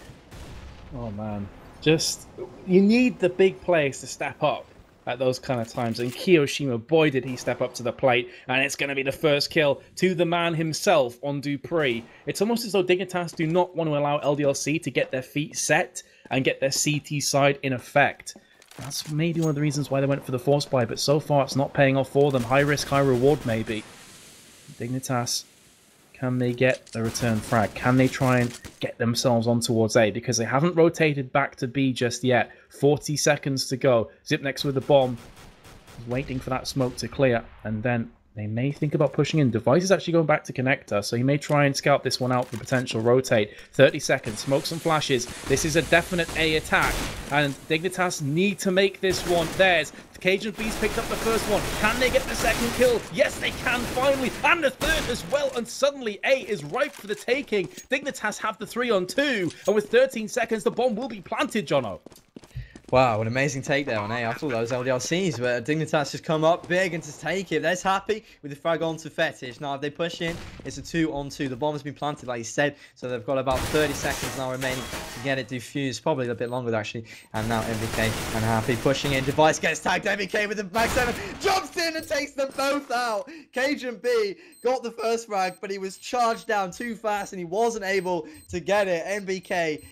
Oh, man. Just, you need the big players to step up at those kind of times. And Kiyoshima, boy, did he step up to the plate. And it's going to be the first kill to the man himself on Dupree. It's almost as though Dignitas do not want to allow LDLC to get their feet set and get their CT side in effect. That's maybe one of the reasons why they went for the force buy, but so far it's not paying off for them. High risk, high reward, maybe. Dignitas, can they get the return frag? Can they try and get themselves on towards A? Because they haven't rotated back to B just yet. 40 seconds to go. Zip next with the bomb. Waiting for that smoke to clear. And then they may think about pushing in. Device is actually going back to connector, so he may try and scout this one out for potential rotate. 30 seconds, smoke some flashes. This is a definite A attack, and Dignitas need to make this one theirs. Cajun Bees picked up the first one. Can they get the second kill? Yes, they can, finally, and the third as well, and suddenly A is ripe for the taking. Dignitas have the 3-on-2, and with 13 seconds, the bomb will be planted, Jono. Wow, an amazing take there on A after all those LDLCs, where Dignitas just come up big and to take it. They're happy with the frag onto Fetish. Now, if they push in, it's a 2-on-2. The bomb has been planted, like you said, so they've got about 30 seconds now remaining to get it defused. Probably a bit longer, actually. And now MVK and Happy pushing in. Device gets tagged. MVK with the back 7, jumps in and takes them both out. Cajun B got the first frag, but he was charged down too fast and he wasn't able to get it. MVK,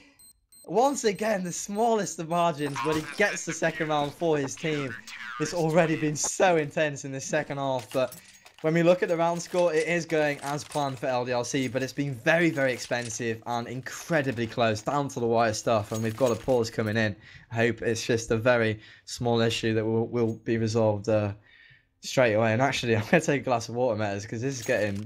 once again, the smallest of margins, but he gets the second round for his team. It's already been so intense in the second half, but when we look at the round score, it is going as planned for LDLC, but it's been very, very expensive and incredibly close, down to the wire stuff, and we've got a pause coming in. I hope it's just a very small issue that will be resolved straight away. And actually, I'm gonna take a glass of water, matters, because this is getting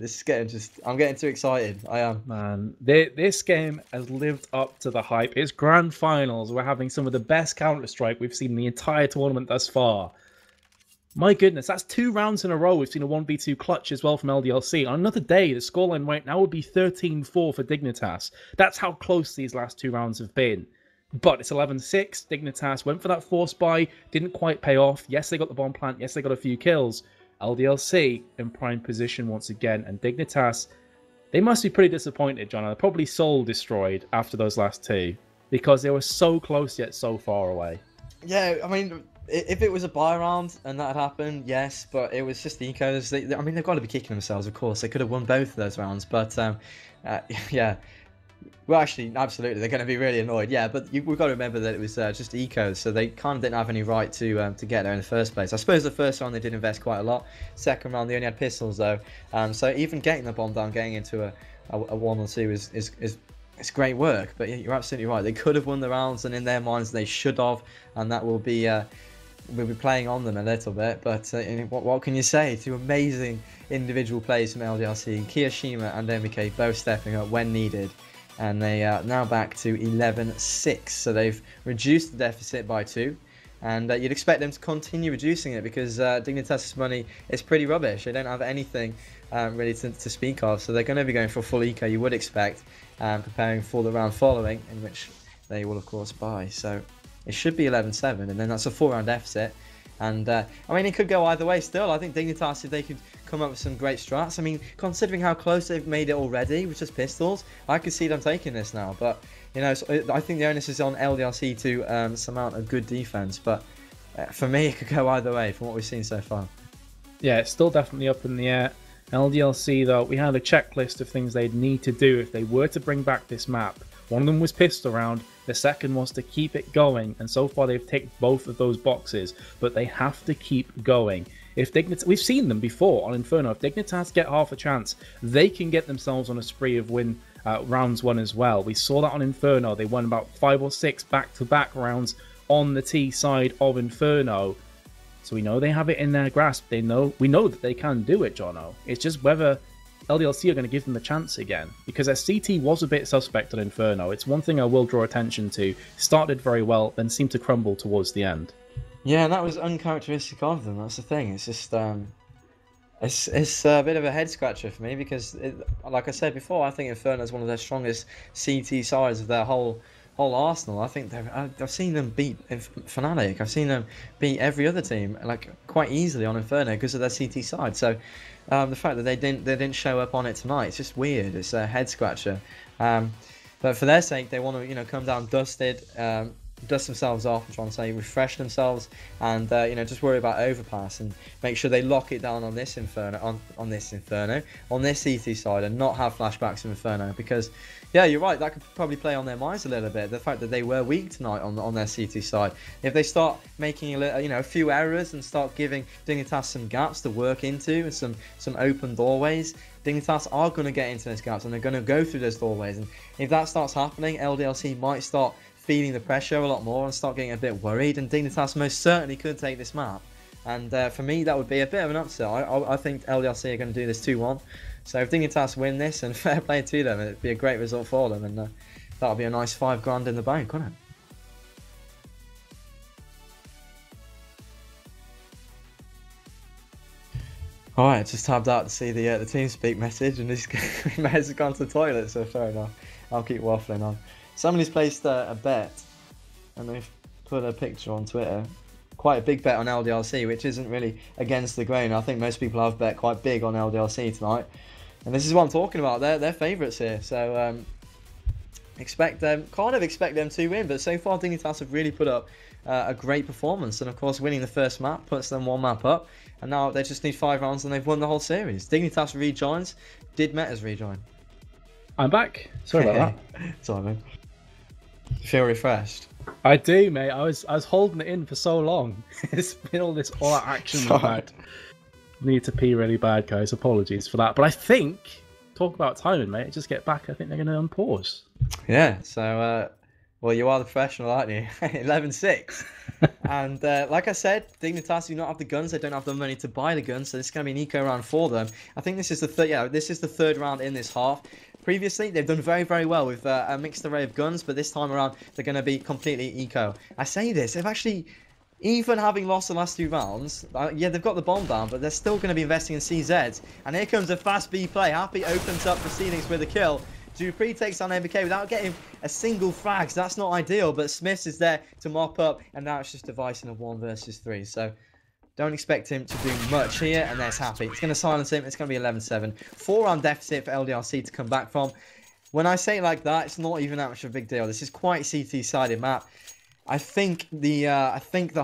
just, I'm getting too excited. I am. Man, this game has lived up to the hype. It's grand finals. We're having some of the best Counter-Strike we've seen in the entire tournament thus far. My goodness, that's 2 rounds in a row. We've seen a 1v2 clutch as well from LDLC. On another day, the scoreline right now would be 13-4 for Dignitas. That's how close these last 2 rounds have been. But it's 11-6. Dignitas went for that force buy, didn't quite pay off. Yes, they got the bomb plant. Yes, they got a few kills. LDLC in prime position once again. And Dignitas, they must be pretty disappointed, John. They're probably soul destroyed after those last 2 because they were so close yet so far away. Yeah, I mean, if it was a buy round and that had happened, yes, but it was just ecos. I mean, they've got to be kicking themselves, of course. They could have won both of those rounds, but yeah. Well, actually, absolutely, they're going to be really annoyed. Yeah, but we've got to remember that it was just ecos, so they kind of didn't have any right to get there in the first place. I suppose the first round they did invest quite a lot. Second round they only had pistols though, so even getting the bomb down, getting into a 1 or 2 is great work. But you're absolutely right. They could have won the rounds, and in their minds they should have, and that will be. We'll be playing on them a little bit, but what can you say? 2 amazing individual plays from LDLC, Kiyoshima and MVK both stepping up when needed. And they are now back to 11-6, so they've reduced the deficit by 2, and you'd expect them to continue reducing it because Dignitas' money is pretty rubbish. They don't have anything really to speak of, so they're going to be going for full eco, you would expect, preparing for the round following, in which they will of course buy. So it should be 11-7, and then that's a 4-round deficit. And I mean, it could go either way still. I think Dignitas, if they could come up with some great strats, I mean, considering how close they've made it already with just pistols, I could see them taking this now. But, you know, I think the onus is on LDLC to surmount a good defense. But for me, it could go either way from what we've seen so far. Yeah, it's still definitely up in the air. LDLC, though, we had a checklist of things they'd need to do if they were to bring back this map. One of them was pistol round, the second was to keep it going, and so far they've ticked both of those boxes, but they have to keep going. If Dignitas, we've seen them before on Inferno, if Dignitas get half a chance, they can get themselves on a spree of win rounds 1 as well. We saw that on Inferno, they won about 5 or 6 back-to-back rounds on the T side of Inferno. So we know they have it in their grasp. We know that they can do it, Jono. It's just whether LDLC are going to give them the chance again. Because their CT was a bit suspect at Inferno. It's one thing I will draw attention to. Started very well, then seemed to crumble towards the end. Yeah, and that was uncharacteristic of them. That's the thing. It's just it's a bit of a head scratcher for me because, like I said before, I think Inferno is one of their strongest CT sides of their whole Arsenal. I think I've seen them beat Fnatic. I've seen them beat every other team like quite easily on Inferno because of their CT side. So the fact that they didn't show up on it tonight, it's just weird. It's a head scratcher. But for their sake, they want to come down dusted. Dust themselves off, I'm trying to say, refresh themselves, and just worry about overpass and make sure they lock it down on this Inferno, on this CT side, and not have flashbacks of Inferno. Because, yeah, you're right, that could probably play on their minds a little bit. The fact that they were weak tonight on their CT side. If they start making a few errors and start giving Dignitas some gaps to work into and some open doorways, Dignitas are going to get into those gaps and they're going to go through those doorways. And if that starts happening, LDLC might start feeling the pressure a lot more and start getting a bit worried, and Dignitas most certainly could take this map. And for me, that would be a bit of an upset. I think LDLC are going to do this 2-1. So if Dignitas win this, and fair play to them, it'd be a great result for them, and that would be a nice $5 in the bank, wouldn't it? Alright, just tabbed out to see the TeamSpeak message, and this has gone to the toilet, so fair enough. I'll keep waffling on. Somebody's placed a bet, and they've put a picture on Twitter. Quite a big bet on LDLC, which isn't really against the grain. I think most people have bet quite big on LDLC tonight. And this is what I'm talking about. They're favourites here. So expect them to win. But so far, Dignitas have really put up a great performance. And of course, winning the first map puts them one map up. And now they just need 5 rounds and they've won the whole series. Dignitas rejoins. Did Metas rejoin? I'm back. Sorry about that. Sorry, man. You feel refreshed? I do, mate. I was holding it in for so long. It's been all out action. Need to pee really bad, guys. Apologies for that. But I think, talk about timing, mate. Just get back. I think they're going to unpause. Yeah. So, well, you are the professional, aren't you? 11-6. And like I said, Dignitas do not have the guns. They don't have the money to buy the guns. So this is going to be an eco round for them. I think this is the third. Yeah, this is the third round in this half. Previously, they've done very, very well with a mixed array of guns, but this time around, they're going to be completely eco. I say this, they've actually, even having lost the last 2 rounds, yeah, they've got the bomb down, but they're still going to be investing in CZs. And here comes a fast B play. Happy opens up proceedings with a kill. Dupree takes on MBK without getting a single frag, so that's not ideal, but Smiths is there to mop up, and now it's just a device in a 1 versus 3. So don't expect him to do much here, and there's Happy. It's going to silence him. It's going to be 11-7. 4-round deficit for LDLC to come back from. When I say it like that, it's not even that much of a big deal. This is quite CT-sided map. I think the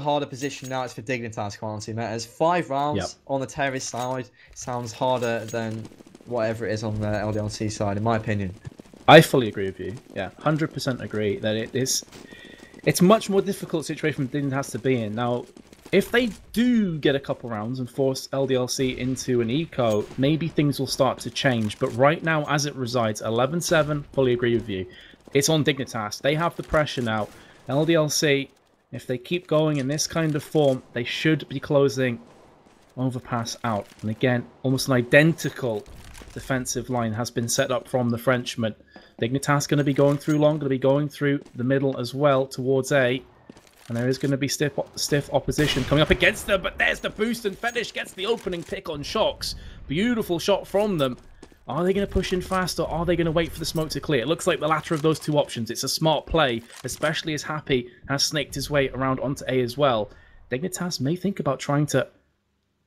harder position now is for Dignitas, quite honestly, Metas. 5 rounds on the terrorist side sounds harder than whatever it is on the LDLC side, in my opinion. I fully agree with you. Yeah, 100% agree that it's much more difficult situation for Dignitas to be in. Now, if they do get a couple rounds and force LDLC into an eco, maybe things will start to change. But right now, as it resides, 11-7, fully agree with you. It's on Dignitas. They have the pressure now. LDLC, if they keep going in this kind of form, they should be closing overpass out. And again, almost an identical defensive line has been set up from the Frenchman. Dignitas going to be going through long, going to be going through the middle as well towards A. And there is going to be stiff opposition coming up against them. But there's the boost, and Fetish gets the opening pick on Shocks. Beautiful shot from them. Are they going to push in fast, or are they going to wait for the smoke to clear? It looks like the latter of those 2 options. It's a smart play, especially as Happy has snaked his way around onto A as well. Dignitas may think about trying to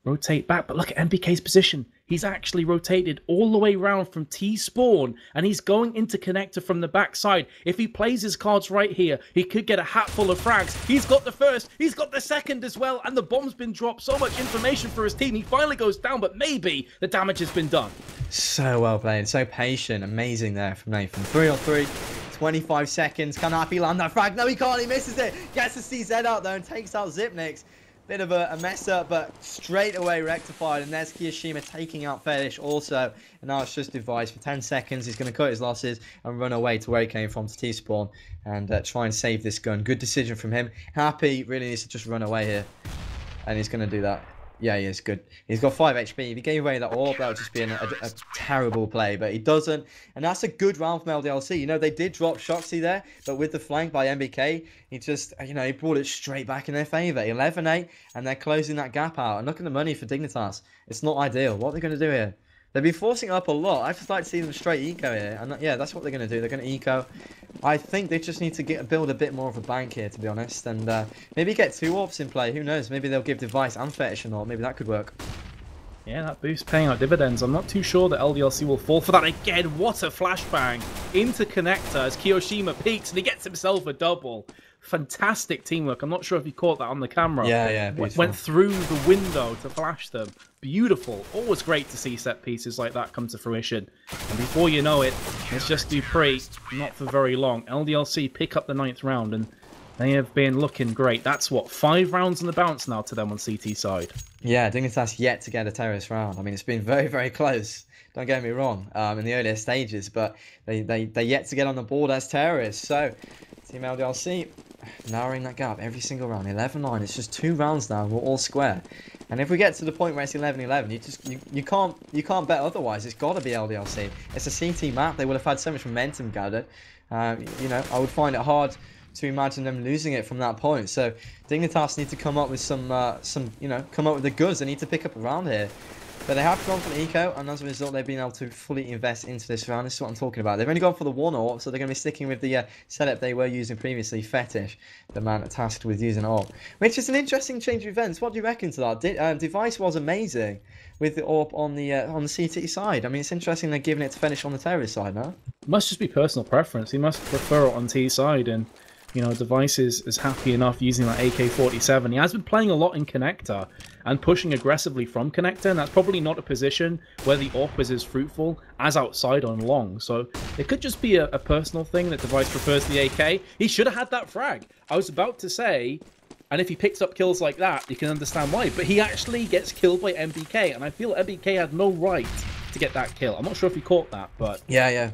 rotate back, but look at MBK's position. He's actually rotated all the way around from T-spawn, and he's going into connector from the backside. If he plays his cards right here, he could get a hat full of frags. He's got the first, he's got the second as well, and the bomb's been dropped. So much information for his team. He finally goes down, but maybe the damage has been done. So well played, so patient, amazing there from Nathan. 3-on-3, 25 seconds. Can Happy land that frag? No, he can't, he misses it. Gets the CZ out there and takes out Zipnix. Bit of a mess up, but straight away rectified. And there's Kiyashima taking out Fetish also. And now it's just Device for 10 seconds. He's going to cut his losses and run away to where he came from, to T-spawn, and try and save this gun. Good decision from him. Happy really needs to just run away here. and he's going to do that. Yeah, he is good. He's got 5 HP. If he gave away that orb, that would just be a terrible play. But he doesn't. And that's a good round from LDLC. You know, they did drop Shoxy there. But with the flank by MBK, he just, you know, he brought it straight back in their favour. 11-8. And they're closing that gap out. And look at the money for Dignitas. It's not ideal. What are they going to do here? They've been forcing up a lot. I just like to see them straight eco here. And yeah, that's what they're going to do. They're going to eco. I think they just need to build a bit more of a bank here, to be honest. And maybe get 2 orbs in play. Who knows? Maybe they'll give Device and Fetish an orb. Maybe that could work. Yeah, that boost paying out dividends. I'm not too sure that LDLC will fall for that again. What a flashbang into Connector as Kiyoshima peaks and he gets himself a double. Fantastic teamwork. I'm not sure if you caught that on the camera. Yeah, went through the window to flash them. Beautiful. Always great to see set pieces like that come to fruition. And before you know it, it's just Dupree, not for very long. LDLC pick up the 9th round and they have been looking great. That's what, 5 rounds on the bounce now to them on CT side. Yeah, Dignitas yet to get a terrorist round. I mean, it's been very, very close. Don't get me wrong, in the earlier stages, but they yet to get on the board as terrorists. So, Team LDLC narrowing that gap every single round. 11-9. It's just 2 rounds now. We're all square. And if we get to the point where it's 11-11, you can't bet otherwise. It's got to be LDLC. It's a CT map. They would have had so much momentum gathered. You know, I would find it hard to imagine them losing it from that point. So Dignitas need to come up with some you know, come up with the goods. They need to pick up a round here. But they have gone for the eco, and as a result, they've been able to fully invest into this round. This is what I'm talking about. They've only gone for the 1 orb, so they're going to be sticking with the setup they were using previously, Fetish, the man tasked with using orb. Which is an interesting change of events. What do you reckon to that? Device was amazing with the orb on the CT side. I mean, it's interesting they're giving it to Fetish on the terrorist side, no? Must just be personal preference. He must prefer it on T side, and you know, Device is happy enough using that AK-47. He has been playing a lot in Connector and pushing aggressively from Connector, and that's probably not a position where the AWP is as fruitful as outside on long. So it could just be a personal thing that Device prefers the AK. He should have had that frag. I was about to say, and if he picks up kills like that, you can understand why. But he actually gets killed by MBK, and I feel MBK had no right to get that kill. I'm not sure if he caught that, but... Yeah.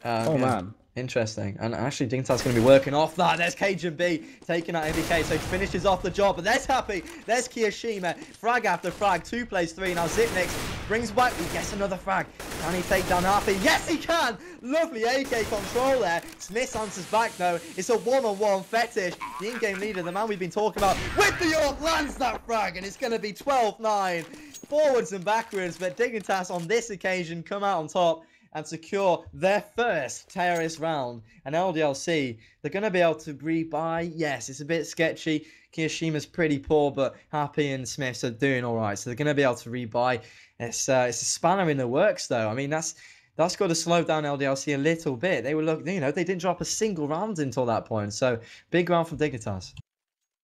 Oh, yeah. man. Interesting. And actually, Dignitas going to be working off that. There's Cajun B taking out MBK, so he finishes off the job. But there's Happy. There's Kiyoshima. Frag after frag. 2 plays 3. Now Zipnix brings back. He gets another frag. Can he take down Happy? Yes, he can. Lovely AK control there. Smith answers back, though. It's a 1-on-1 Fetish. The in-game leader, the man we've been talking about, with the York, lands that frag. And it's going to be 12-9. Forwards and backwards. But Dignitas on this occasion come out on top and secure their first terrorist round. And LDLC, they're going to be able to rebuy. Yes, it's a bit sketchy. Kiyoshima's pretty poor, but Happy and Smiths are doing all right. So they're going to be able to rebuy. It's a spanner in the works, though. I mean, that's got to slow down LDLC a little bit. They were you know, they didn't drop a single round until that point. So big round from Dignitas.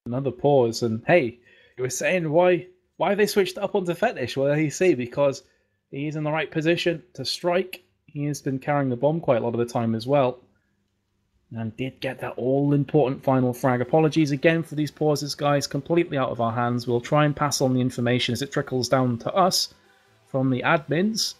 Another pause, and hey, you were saying why they switched up onto Fetish? Well, you see, because he's in the right position to strike. He has been carrying the bomb quite a lot of the time as well. And did get that all-important final frag. Apologies again for these pauses, guys. Completely out of our hands. We'll try and pass on the information as it trickles down to us from the admins.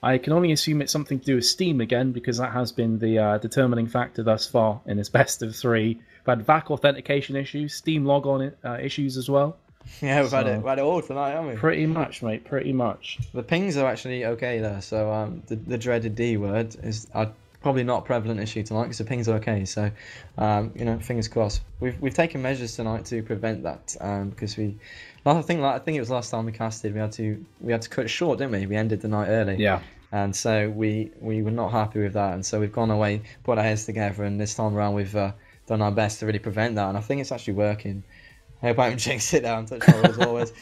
I can only assume it's something to do with Steam again, because that has been the determining factor thus far in this best of 3. We've had VAC authentication issues, Steam logon issues as well. Yeah, we've had it all tonight, haven't we? Pretty much, mate. Pretty much. The pings are actually okay there. So the dreaded D word is probably not a prevalent issue tonight because the pings are okay. So you know, fingers crossed. We've taken measures tonight to prevent that because I think it was last time we casted. We had to cut it short, didn't we? We ended the night early. Yeah. And so we were not happy with that, and so we've gone away, put our heads together, and this time around we've done our best to really prevent that, and I think it's actually working. I hope I haven't jinxed it down. Touch my wood as always.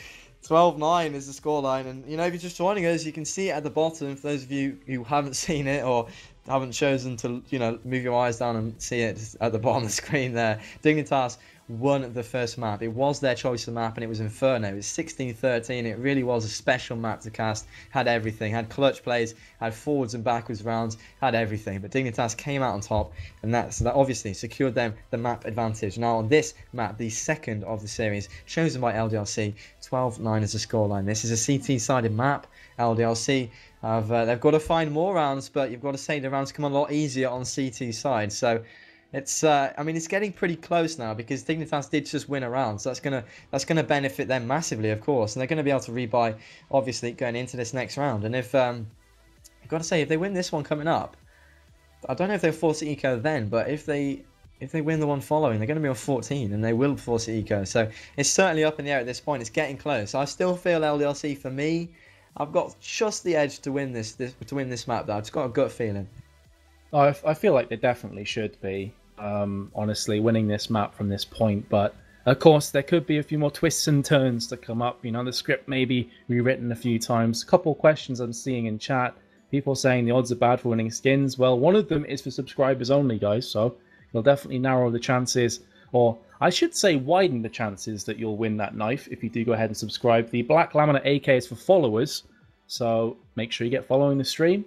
12-9 is the scoreline, and you know, if you're just joining us, you can see it at the bottom. For those of you who haven't seen it or haven't chosen to, you know, move your eyes down and see it at the bottom of the screen there, Dignitas won the first map. It was their choice of map, and it was Inferno. It was 16-13. It really was a special map to cast. Had everything. Had clutch plays, had forwards and backwards rounds, had everything. But Dignitas came out on top, and that obviously secured them the map advantage. Now on this map, the second of the series, chosen by LDLC, 12-9 is the scoreline. This is a CT-sided map. LDLC they've got to find more rounds, but you've got to say the rounds come a lot easier on CT side. So It's I mean, it's getting pretty close now because Dignitas did just win a round, so that's gonna benefit them massively, of course, and they're gonna be able to rebuy, obviously, going into this next round. And if I've got to say, if they win this one coming up, I don't know if they'll force eco then, but if they win the one following, they're going to be on 14, and they will force eco. So it's certainly up in the air at this point. It's getting close. I still feel LDLC, for me, I've got just the edge to win this map. Though I've just got a gut feeling. I feel like they definitely should be, honestly, winning this map from this point. But of course, there could be a few more twists and turns to come up. You know, the script may be rewritten a few times. A couple of questions I'm seeing in chat. People saying the odds are bad for winning skins. Well, one of them is for subscribers only, guys. So you'll definitely narrow the chances, or I should say widen the chances that you'll win that knife if you do go ahead and subscribe. The Black Laminate AK is for followers, so make sure you get following the stream.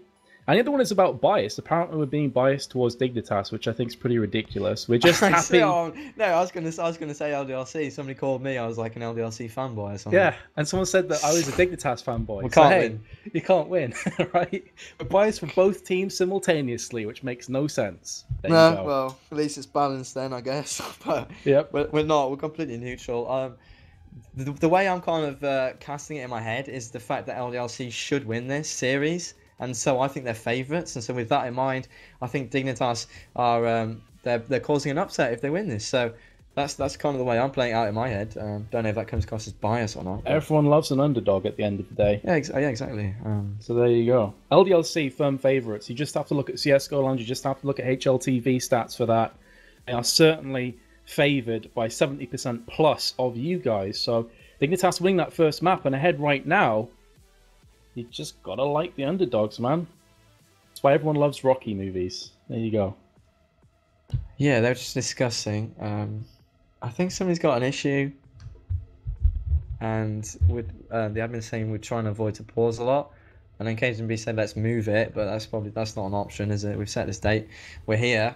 And the other one is about bias. Apparently we're being biased towards Dignitas, which I think is pretty ridiculous. We're just happy... No, I was gonna say LDLC. Somebody called me. I was like an LDLC fanboy or something. Yeah, and someone said that I was a Dignitas fanboy. We can't win. You can't win, right? We're biased for both teams simultaneously, which makes no sense. There you go. Well, at least it's balanced then, I guess. But yep. we're not. We're completely neutral. The way I'm kind of casting it in my head is the fact that LDLC should win this series. And so I think they're favourites, and so with that in mind, I think Dignitas are they're causing an upset if they win this. So that's kind of the way I'm playing it out in my head. Don't know if that comes across as bias or not. Everyone loves an underdog at the end of the day. Yeah, exactly. So there you go. LDLC firm favourites. You just have to look at CS:GO Land. You just have to look at HLTV stats for that. They are certainly favoured by 70% plus of you guys. So Dignitas winning that first map and ahead right now. You just gotta like the underdogs, man. That's why everyone loves Rocky movies. There you go. Yeah, they're just discussing. I think somebody's got an issue, and with the admin saying we're trying to avoid to pause a lot, and then KGB said let's move it, but that's not an option, is it? We've set this date, we're here,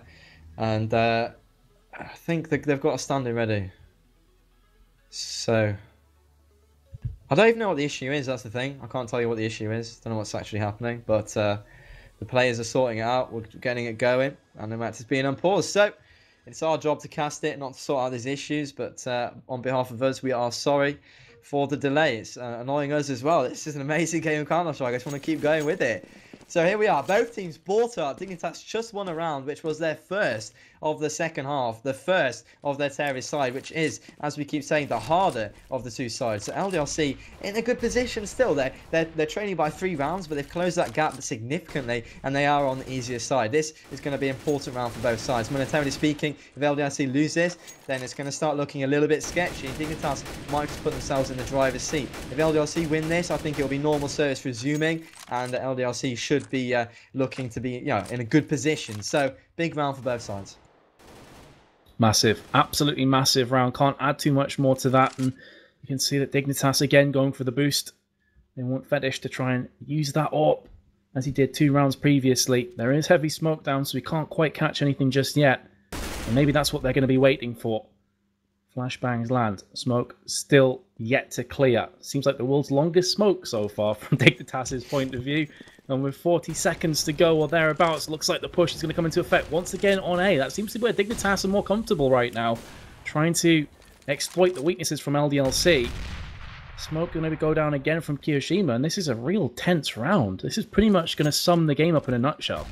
and I think they've got a standing ready. So. I don't even know what the issue is, that's the thing. I can't tell you what the issue is. Don't know what's actually happening. But the players are sorting it out. We're getting it going. And the match is being unpaused. So, it's our job to cast it, not to sort out these issues. But on behalf of us, we are sorry for the delay. It's annoying us as well. This is an amazing game of Counter-Strike. I just want to keep going with it. So here we are. Both teams bought up. Dignitas just won a round, which was their first of the second half, the first of their terrorist side, which is, as we keep saying, the harder of the two sides. So LDLC in a good position still. They're trailing by 3 rounds, but they've closed that gap significantly, and they are on the easier side. This is going to be an important round for both sides. Monetarily speaking, if LDLC lose this, then it's going to start looking a little bit sketchy. Dignitas might just put themselves in the driver's seat. If LDLC win this, I think it'll be normal service resuming, and LDLC should be looking to be, in a good position. So big round for both sides. Massive, absolutely massive round. Can't add too much more to that. And you can see that Dignitas again going for the boost. They want Fetish to try and use that up as he did 2 rounds previously. There is heavy smoke down, so he can't quite catch anything just yet. And maybe that's what they're going to be waiting for. Flashbangs land. Smoke still yet to clear. Seems like the world's longest smoke so far from Dignitas' point of view. And with 40 seconds to go or thereabouts, looks like the push is going to come into effect once again on A. That seems to be where Dignitas are more comfortable right now. Trying to exploit the weaknesses from LDLC. Smoke going to go down again from Kiyoshima, and this is a real tense round. This is pretty much going to sum the game up in a nutshell.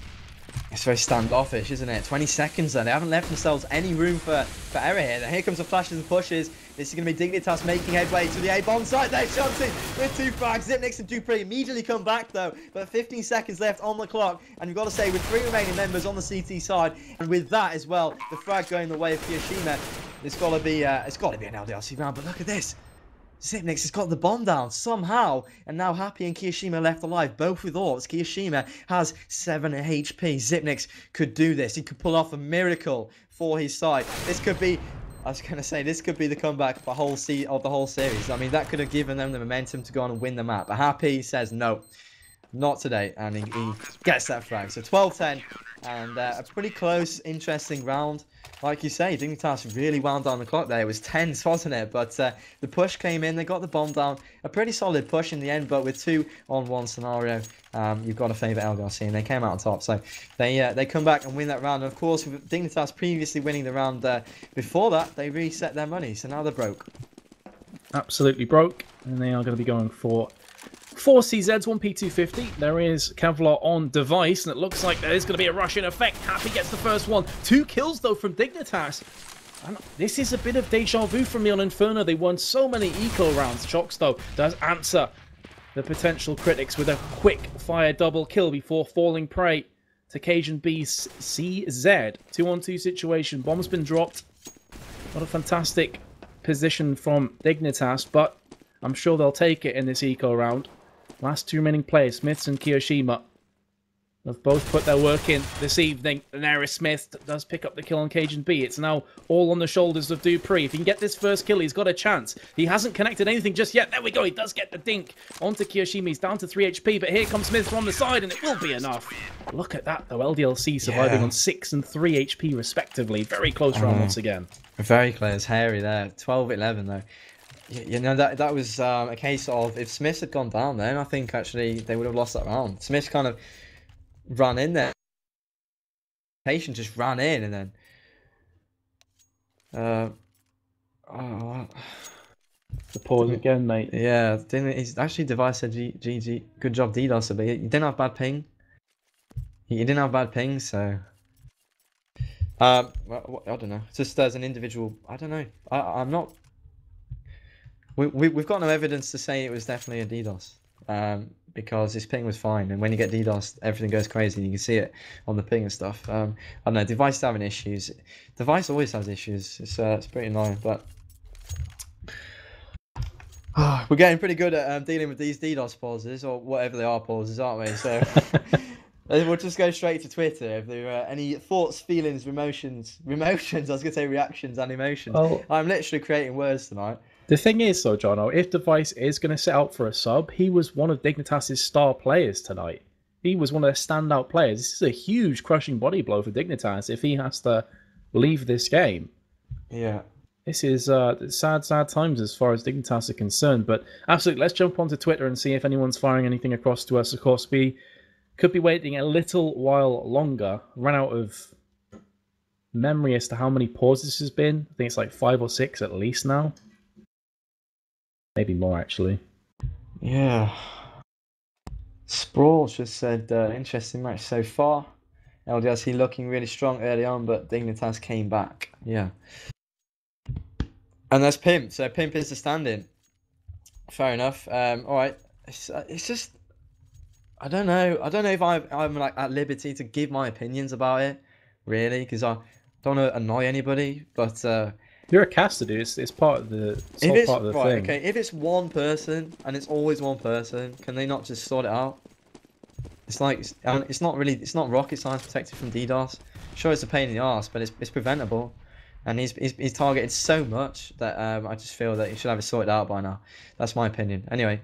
It's very standoffish, isn't it? 20 seconds there. They haven't left themselves any room for error here. Then here comes the flashes and pushes. This is going to be Dignitas making headway to the A-bomb site. They're shunting with 2 frags. Xyp9x and Dupree immediately come back, though. But 15 seconds left on the clock. And you've got to say, with 3 remaining members on the CT side, and with that as well, the frag going the way of Kiyoshima, it's got to be an LDLC round. But look at this. Xyp9x has got the bomb down somehow, and now Happy and Kiyoshima left alive, both with orbs. Kiyoshima has 7 HP. Xyp9x could do this. He could pull off a miracle for his side. This could be, I was going to say, this could be the comeback of the whole series. I mean, that could have given them the momentum to go on and win the map. But Happy says no. not today, and he gets that frag. So 12-10, and a pretty close, interesting round. Like you say, Dignitas really wound down the clock there. It was tense, wasn't it? But the push came in, they got the bomb down. A pretty solid push in the end, but with 2-on-1 scenario, you've got to favour LDLC, and they came out on top. So they come back and win that round. And of course, with Dignitas previously winning the round before that, they reset their money, so now they're broke. Absolutely broke, and they are going to be going for 4 CZs, 1 P250. There is Kevlar on device, and it looks like there is going to be a rush in effect. Happy gets the first one. 2 kills, though, from Dignitas. And this is a bit of deja vu from me on Inferno. They won so many eco rounds. Shox, though, does answer the potential critics with a quick fire double kill before falling prey to Cajun B's CZ. 2-on-2 situation. Bomb's been dropped. What a fantastic position from Dignitas, but I'm sure they'll take it in this eco round. Last 2 remaining players, Smiths and Kiyoshima, have both put their work in this evening. And Aerosmith does pick up the kill on Cajun B. It's now all on the shoulders of Dupree. If he can get this first kill, he's got a chance. He hasn't connected anything just yet. There we go. He does get the dink onto Kiyoshima. He's down to 3 HP, but here comes Smith from the side, and it will be enough. Look at that, though. LDLC surviving on 6 and 3 HP, respectively. Very close round once again. Very close. Hairy there. 12-11, though. You know, that was a case of if Smith had gone down then, I think actually they would have lost that round. Smith kind of ran in there. Patient just ran in and then... The pause again, mate. Yeah, he's actually device said GG. Good job, DDoS, but he didn't have bad ping. He didn't have bad ping, so... I don't know. Just as an individual, I don't know. I'm not... We've got no evidence to say it was definitely a DDoS, because his ping was fine, and when you get DDoS, everything goes crazy. You can see it on the ping and stuff. I don't know. Device having issues. Device always has issues. It's pretty annoying, but we're getting pretty good at dealing with these DDoS pauses or whatever they are pauses, aren't we? So we'll just go straight to Twitter. If there are any thoughts, feelings, emotions. I was gonna say reactions and emotions. Oh. I'm literally creating words tonight. The thing is, though, Jono, if Device is going to set out for a sub, he was one of Dignitas' star players tonight. He was one of their standout players. This is a huge crushing body blow for Dignitas if he has to leave this game. Yeah. This is sad times as far as Dignitas are concerned. But absolutely, let's jump onto Twitter and see if anyone's firing anything across to us. Of course, we could be waiting a little while longer. Ran out of memory as to how many pauses this has been. I think it's like 5 or 6 at least now. Maybe more, actually. Yeah. Sprawl just said, interesting match so far. LDLC looking really strong early on, but Dignitas came back. Yeah. And that's Pimp. So Pimp is the stand-in. Fair enough. All right. It's just... I don't know. I don't know if I'm like at liberty to give my opinions about it, really, because I don't want to annoy anybody, but... You're a caster, dude. It's part of the part of the thing. Okay, if it's one person and it's always one person, can they not just sort it out? It's like it's not rocket science protected from DDoS. Sure, it's a pain in the arse, but it's preventable. And he's targeted so much that I just feel that he should have it sorted out by now. That's my opinion. Anyway,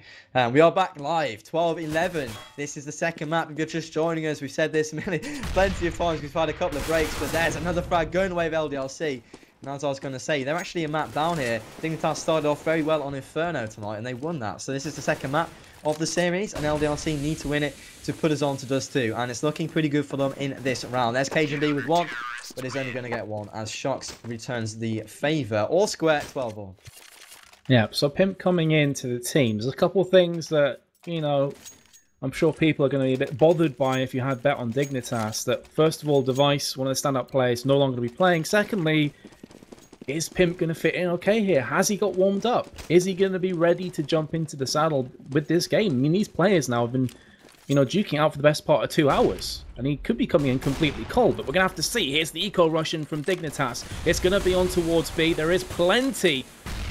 we are back live, 12-11. This is the second map. If you're just joining us, we've said this plenty of times. We've had a couple of breaks, but there's another frag going away with LDLC. And as I was going to say, they're actually a map down here. Dignitas started off very well on Inferno tonight, and they won that. So this is the second map of the series, and LDLC need to win it to put us on to Dust 2. And it's looking pretty good for them in this round. There's Cajun B with 1, but he's only going to get 1 as Shox returns the favour. All square, 12-all. Yeah, so Pimp coming into the team. There's a couple of things that, you know, I'm sure people are going to be a bit bothered by if you had bet on Dignitas. That, first of all, Device, one of the stand-up players, no longer going to be playing. Secondly, is Pimp going to fit in okay here? Has he got warmed up? Is he going to be ready to jump into the saddle with this game? I mean, these players now have been, you know, duking out for the best part of 2 hours. And he could be coming in completely cold, but we're going to have to see. Here's the eco rushing from Dignitas. It's going to be on towards B. There is plenty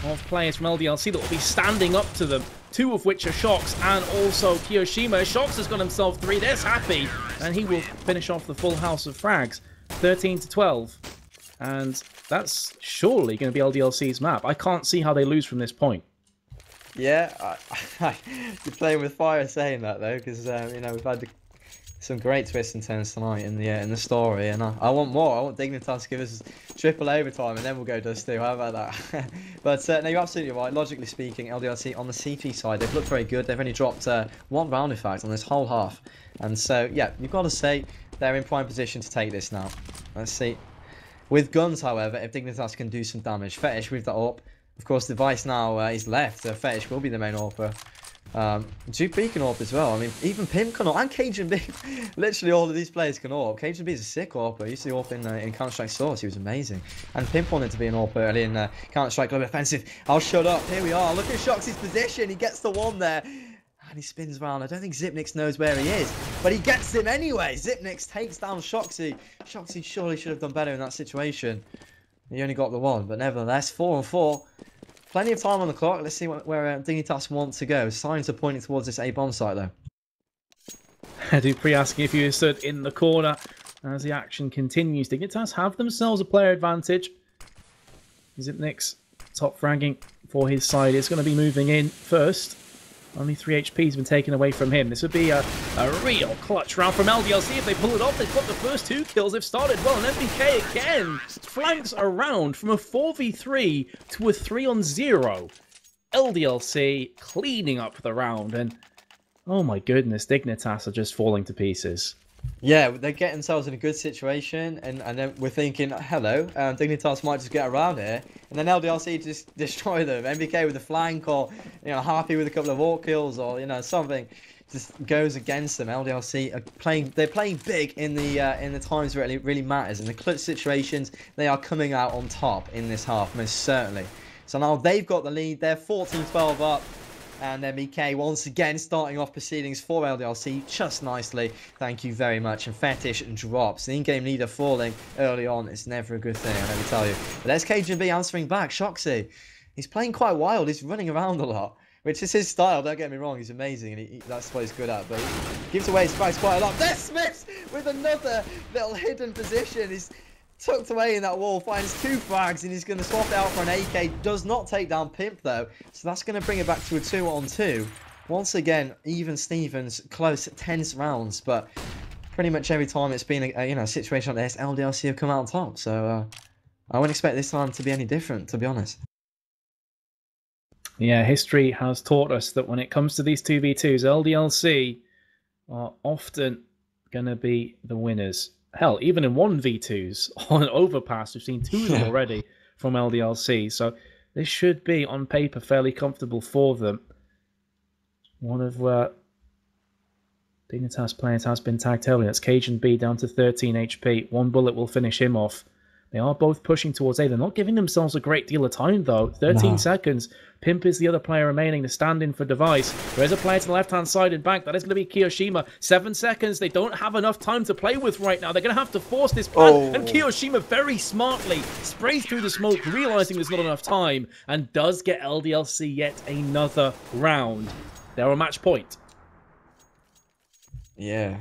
of players from LDLC that will be standing up to them. 2 of which are Shox and also Kiyoshima. Shox has got himself 3. There's Happy. And he will finish off the full house of frags. 13-12. And that's surely going to be LDLC's map. I can't see how they lose from this point. Yeah, you're playing with fire saying that though, because you know we've had some great twists and turns tonight in the story, and I want more. I want Dignitas to give us triple overtime, and then we'll go Dusty. How about that? But no, you're absolutely right. Logically speaking, LDLC on the CT side, they've looked very good. They've only dropped 1 round, in fact, on this whole half, and so yeah, you've got to say they're in prime position to take this now. Let's see. With guns, however, if Dignitas can do some damage, Fetish with that up. Of course, the Vice now is left, so Fetish will be the main AWPer. Duke B can AWP as well. I mean, even Pimp can AWP, and Cajun B. Literally all of these players can AWP. Cajun B is a sick AWPer. He used to AWP in Counter-Strike Source. He was amazing. And Pimp wanted to be an AWPer early in Counter-Strike Global Offensive. I'll shut up. Here we are. Look at Shoxy's position. He gets the one there. And he spins around. I don't think Zipnix knows where he is, but he gets him anyway. Zipnix takes down Shoxy. Shoxy surely should have done better in that situation. He only got the one, but nevertheless, 4 on 4. Plenty of time on the clock. Let's see where Dignitas wants to go. Signs are pointing towards this A bomb site, though. Dupree asking if you stood in the corner as the action continues. Dignitas have themselves a player advantage. Zipnix top fragging for his side is going to be moving in first. Only 3 HP has been taken away from him. This would be a real clutch round from LDLC. If they pull it off, they've got the first 2 kills. They've started well, and MBK again flanks around from a 4v3 to a 3-on-0. LDLC cleaning up the round, and oh my goodness, Dignitas are just falling to pieces. Yeah, they get themselves in a good situation, and then we're thinking, hello, Dignitas might just get around here, and then LDLC just destroy them. MBK with a flank, or Harpy with a couple of AWP kills, or something just goes against them. LDLC are they're playing big in the times where it really matters. In the clutch situations, they are coming out on top in this half, most certainly. So now they've got the lead. They're 14-12 up. And MBK once again starting off proceedings for LDLC just nicely. Thank you very much. And Fetish drops. The in-game leader falling early on. It's never a good thing, let me tell you. But there's Cajun B answering back. Shoxy. He's playing quite wild. He's running around a lot, which is his style. Don't get me wrong. He's amazing, and that's what he's good at. But he gives away his space quite a lot. There's Smith with another little hidden position. He's tucked away in that wall, finds 2 frags, and he's going to swap it out for an AK. Does not take down Pimp, though. So that's going to bring it back to a 2-on-2. Once again, even Stevens, close, tense rounds. But pretty much every time it's been a situation like this, LDLC have come out on top. So I wouldn't expect this time to be any different, to be honest. Yeah, history has taught us that when it comes to these 2v2s, LDLC are often going to be the winners. Hell, even in 1v2s on Overpass, we've seen 2 of them already from LDLC. So this should be, on paper, fairly comfortable for them. One of Dignitas players has been tagged early. That's Cajun B down to 13 HP. 1 bullet will finish him off. They are both pushing towards A. They're not giving themselves a great deal of time, though. 13 seconds. Pimp is the other player remaining to stand in for Device. There is a player to the left-hand side and back. That is going to be Kiyoshima. 7 seconds. They don't have enough time to play with right now. They're going to have to force this plan. And Kiyoshima very smartly sprays through the smoke, realizing there's not enough time, and does get LDLC yet another round. They're a match point. Yeah.